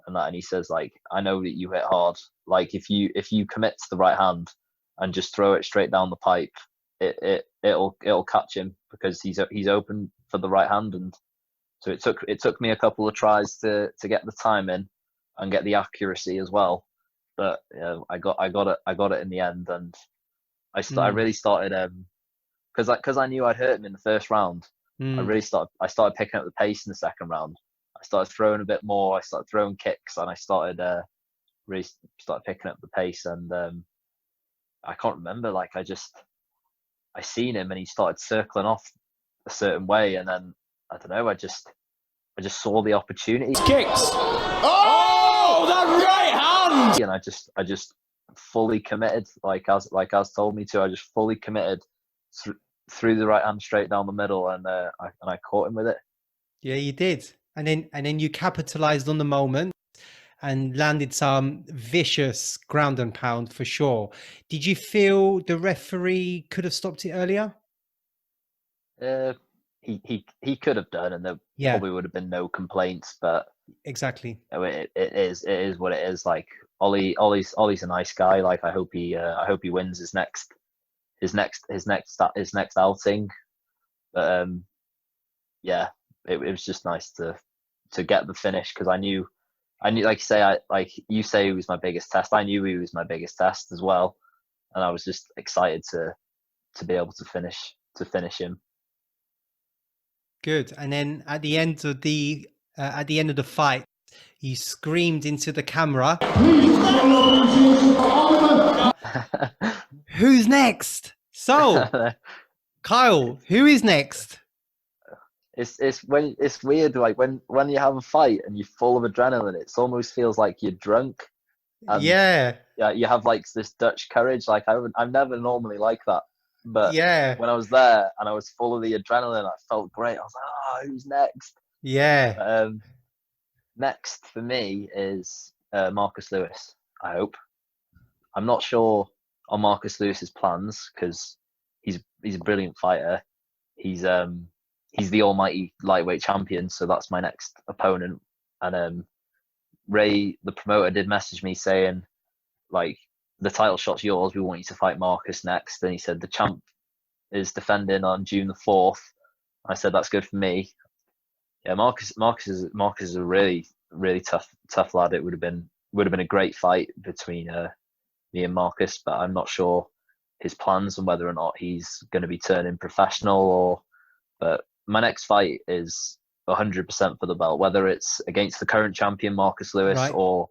and that, and he says, like, I know that you hit hard, like, if you commit to the right hand and just throw it straight down the pipe, it'll catch him, because he's open for the right hand. And so it took me a couple of tries to get the time in and get the accuracy as well, but I got it in the end. And I really started because I knew I'd hurt him in the first round. I started picking up the pace in the second round. I started throwing a bit more. I started throwing kicks, and I really started picking up the pace. And I can't remember, like, I seen him and he started circling off a certain way, and then I don't know, I just saw the opportunity. Kicks. Oh, that right hand! And I just fully committed, like as told me to. I just fully committed, threw the right hand straight down the middle, and I caught him with it. Yeah, you did. And then you capitalized on the moment and landed some vicious ground and pound for sure. Did you feel the referee could have stopped it earlier? He could have done, and there Yeah, probably would have been no complaints. But exactly. it is what it is. Like Ollie's a nice guy. Like I hope he wins his next outing. But yeah, it was just nice to get the finish, because I knew, like you say he was my biggest test. I knew he was my biggest test as well, and I was just excited to be able to finish him. Good. And then at the end of the fight, you screamed into the camera, "Who's next?" So, Kyle, who is next? It's weird, like when you have a fight and you're full of adrenaline, it almost feels like you're drunk. And Yeah. yeah, you have like this Dutch courage. Like I'm never normally like that, but Yeah. when I was there and I was full of the adrenaline, I felt great. I was like, oh, who's next? Yeah. Next for me is Marcus Lewis. I hope. I'm not sure on Marcus Lewis's plans, because he's a brilliant fighter. He's the almighty lightweight champion, so that's my next opponent. And Ray, the promoter, did message me saying, like, the title shot's yours. We want you to fight Marcus next. And he said the champ is defending on June the 4th. I said that's good for me. Yeah, Marcus is a really tough lad. It would have been a great fight between me and Marcus, but I'm not sure his plans and whether or not he's going to be turning professional. But my next fight is 100% for the belt, whether it's against the current champion Marcus Lewis, Right. or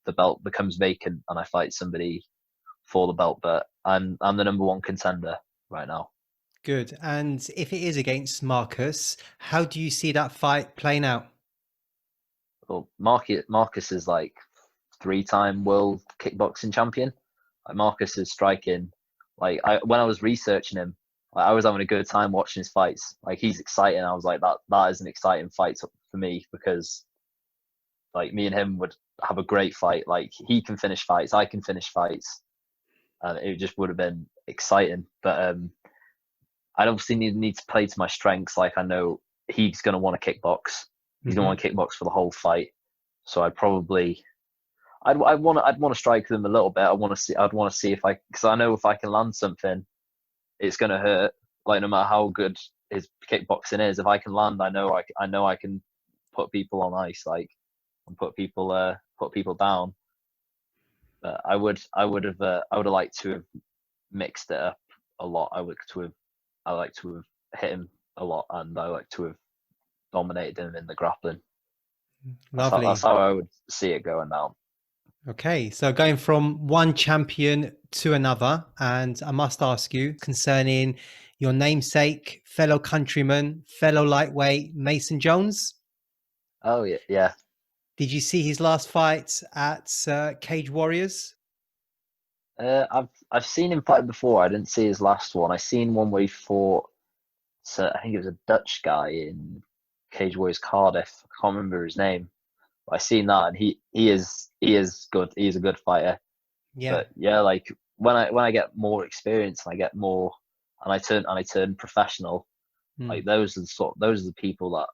the belt becomes vacant and I fight somebody for the belt. But I'm the number one contender right now. Good. And if it is against Marcus, how do you see that fight playing out? Well, Marcus is like 3-time world kickboxing champion. Like Marcus is striking. Like when I was researching him, like, I was having a good time watching his fights. Like he's exciting. I was like, that is an exciting fight for me, because like me and him would have a great fight. Like he can finish fights, I can finish fights, and it just would have been exciting. But I obviously need to play to my strengths. Like I know he's going to want to kickbox. He's going to want to kickbox for the whole fight. So I'd want to strike them a little bit. I'd want to see if because I know if I can land something, it's going to hurt. Like no matter how good his kickboxing is, if I can land, I know I can put people on ice, like, and put people down. But I would have liked to have mixed it up a lot. I like to have hit him a lot, and I like to have dominated him in the grappling. Lovely. That's how I would see it going down. Okay, so going from one champion to another, and I must ask you concerning your namesake, fellow countryman, fellow lightweight, Mason Jones. Oh yeah. Did you see his last fight at Cage Warriors? I've seen him fight before. I didn't see his last one. I seen one where he fought. So I think it was a Dutch guy in Cage Warriors Cardiff. I can't remember his name. But I seen that, and he is good. He is a good fighter. Yeah. But yeah, like when I get more experience and I get more, and I turn professional, like those are the people that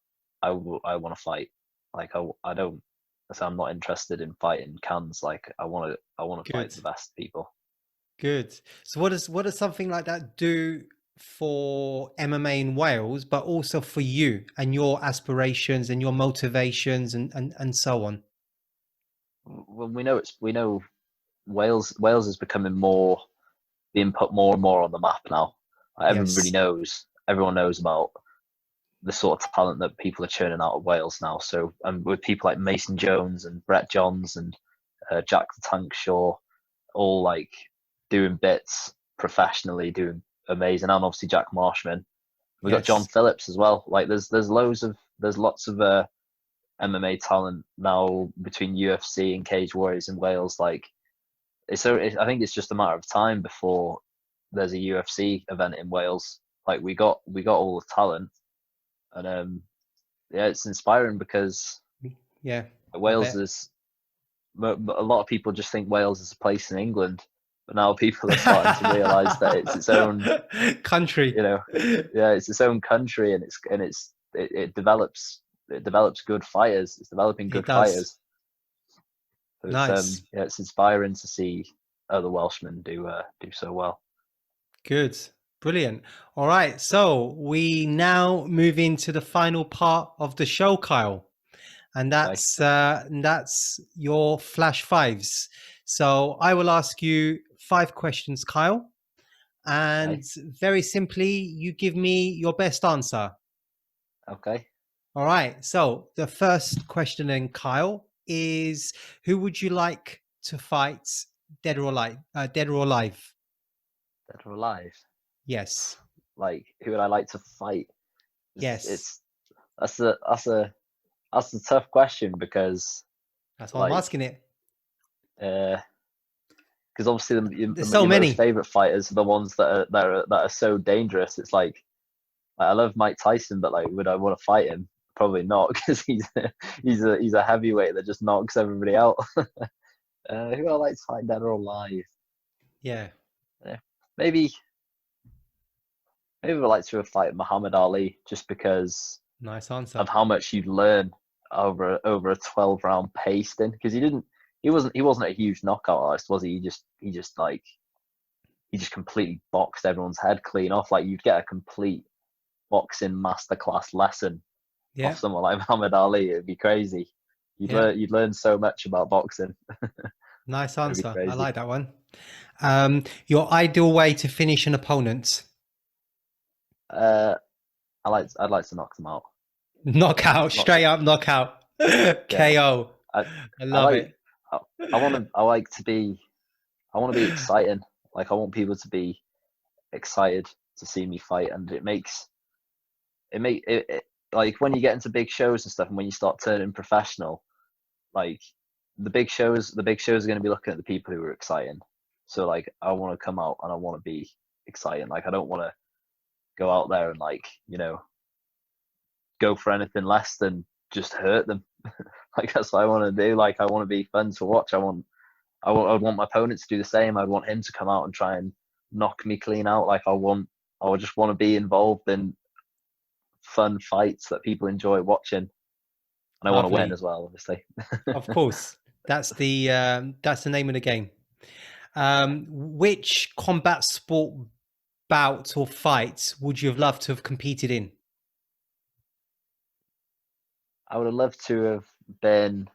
I want to fight. Like I don't. So I'm not interested in fighting cans. Like I want to fight the best people. Good. So what does something like that do for MMA in Wales, but also for you and your aspirations and your motivations and so on? Well, we know Wales is becoming being put more and more on the map now. Everyone knows about the sort of talent that people are churning out of Wales now. So, and with people like Mason Jones and Brett Johns and Jack the Tank Shaw, all like doing bits professionally, doing amazing, and obviously Jack Marshman. We've got John Phillips as well. Like there's lots of MMA talent now between UFC and Cage Warriors in Wales. Like I think it's just a matter of time before there's a UFC event in Wales. Like we got all the talent, and yeah, it's inspiring because Yeah, Wales is. A lot of people just think Wales is a place in England, but now people are starting to realise that it's its own country. Yeah, it's its own country, and it develops good fighters. It's developing It good does. fighters. So Nice. yeah, it's inspiring to see other Welshmen do so well. Good. Brilliant. All right. So we now move into the final part of the show, Kyle. And that's your flash fives. So I will ask you 5 questions, Kyle. And very simply, you give me your best answer. Okay. All right. So the first question then, Kyle, is who would you like to fight, dead or alive? Dead or alive? Dead or alive? Yes. Like, who would I like to fight? Yes. That's a tough question because That's why I'm asking it. Because obviously There's so your many. most favorite fighters are the ones that are so dangerous. It's like I love Mike Tyson, but like, would I want to fight him? Probably not, because he's a heavyweight that just knocks everybody out. Who would I like to fight, dead or alive? Yeah. Maybe I'd like to fight Muhammad Ali, just because Nice answer. of how much you'd learn over a 12-round pasting. Because he wasn't a huge knockout artist, was he? He just completely boxed everyone's head clean off. Like, you'd get a complete boxing masterclass lesson off someone like Muhammad Ali. It'd be crazy. You'd learn so much about boxing. Nice answer. I like that one. Your ideal way to finish an opponent? I'd like to knock them out. Knockout, straight up knockout. KO. I love it. I want to be exciting. Like, I want people to be excited to see me fight, and it makes it like, when you get into big shows and stuff, and when you start turning professional, like, the big shows are going to be looking at the people who are exciting. So, like, I want to come out and I want to be exciting. Like, I don't want to go out there and, like, go for anything less than just hurt them. Like, that's what I want to do. Like, I want to be fun to watch. I'd want my opponent to do the same. I'd want him to come out and try and knock me clean out. Like, I would just want to be involved in fun fights that people enjoy watching, and I want to win as well, obviously. Of course, that's the name of the game. Which combat sport bout or fight would you have loved to have competed in? I would have loved to have been.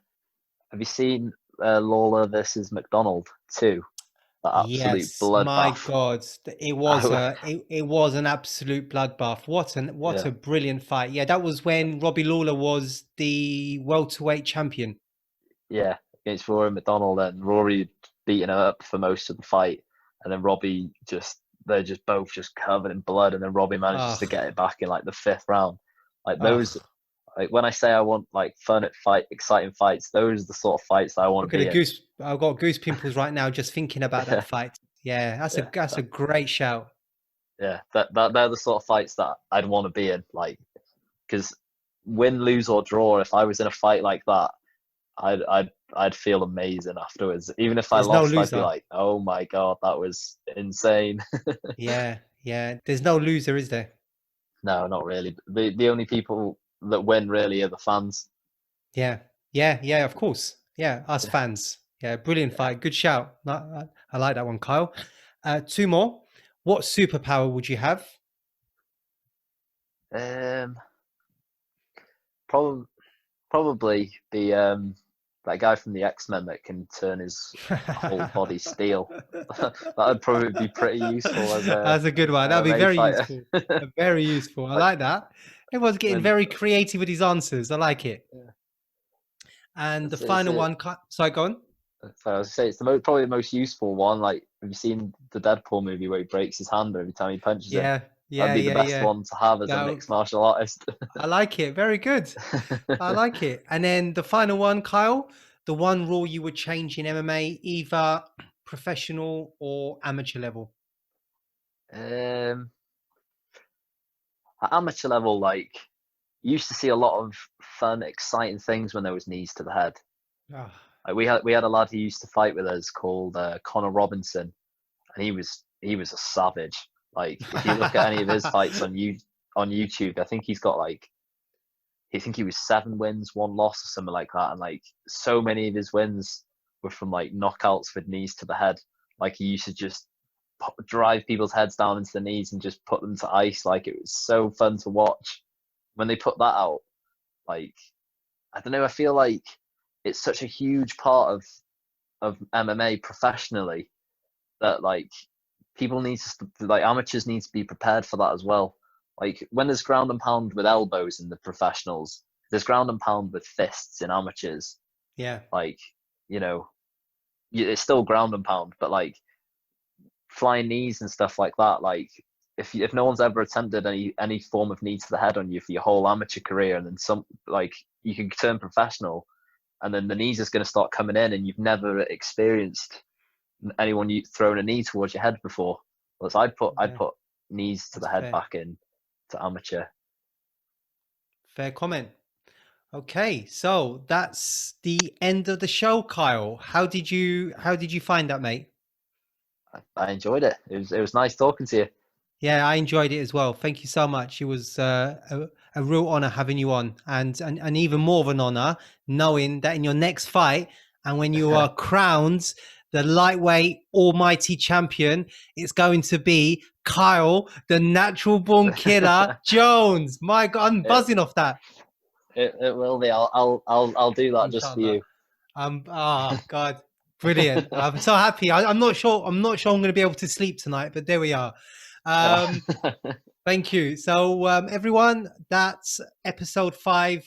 Have you seen Lawler versus McDonald 2? That absolute bloodbath. My God, it was an absolute bloodbath. What a brilliant fight! Yeah, that was when Robbie Lawler was the welterweight champion. Yeah, against Rory McDonald, and Rory beating him up for most of the fight, and then Robbie they're just both just covered in blood, and then Robbie manages to get it back in like the 5th round. Like, those. Like, when I say I want, like, exciting fights, those are the sort of fights that I want to be in. I've got goose pimples right now just thinking about that fight. Yeah, that's a great shout. Yeah, they're the sort of fights that I'd want to be in. Like, because win, lose or draw, if I was in a fight like that, I'd feel amazing afterwards. Even if I lost, I'd be like, oh my God, that was insane. Yeah. There's no loser, is there? No, not really. The only people that win really are the fans. Yeah, of course. Yeah, us fans. Yeah, brilliant fight. Good shout. I like that one, Kyle. 2 more. What superpower would you have? Probably the that guy from the X-Men that can turn his whole body steel. That would probably be pretty useful. That's a good one. That'd be very useful. Very useful. I like that. Everyone's getting very creative with his answers. I like it. Yeah. And the final one. Sorry, go on. So I was say it's probably the most useful one. Like, have you seen the Deadpool movie where he breaks his hand every time he punches him? That'd be the best one to have as a mixed martial artist. I like it. Very good. I like it. And then the final one, Kyle, the one rule you would change in MMA, either professional or amateur level? At amateur level, like, you used to see a lot of fun, exciting things when there was knees to the head. Ah, Like we had a lad who used to fight with us called Connor Robinson, and he was a savage. Like, if you look at any of his fights on YouTube, I think he's got like, I think he was 7 wins, 1 loss, or something like that. And like, so many of his wins were from like knockouts with knees to the head. Like, he used to just drive people's heads down into the knees and just put them to ice. Like, it was so fun to watch when they put that out. Like, I don't know, I feel like it's such a huge part of MMA professionally that like people need to, like, amateurs need to be prepared for that as well. Like, when there's ground and pound with elbows in the professionals, there's ground and pound with fists in amateurs. yeah. Like, you know, it's still ground and pound, but like flying knees and stuff like that. Like, if no one's ever attempted any form of knee to the head on you for your whole amateur career, and then some, like, you can turn professional, and then the knees is going to start coming in, and you've never experienced anyone throwing a knee towards your head before. Whereas I'd put knees to That's the head fair. back in to amateur. Fair comment. Okay, so that's the end of the show, Kyle. How did you find that, mate? I enjoyed it. It was nice talking to you. Yeah, I enjoyed it as well. Thank you so much. It was a real honor having you on, and even more of an honor knowing that in your next fight, and when you are crowned the lightweight almighty champion, it's going to be Kyle, the natural born killer Jones. My God, I'm buzzing off that. It will be. I'll do that just for Inshallah. you. God, brilliant. I'm so happy. I'm not sure I'm going to be able to sleep tonight, but there we are. Thank you. So everyone, that's episode 5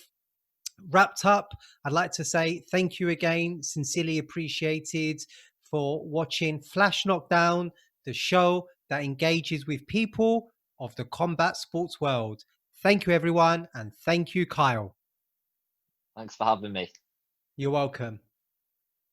wrapped up. I'd like to say thank you again, sincerely appreciated for watching Flash Knockdown, the show that engages with people of the combat sports world. Thank you, everyone, and thank you, Kyle. Thanks for having me. You're welcome.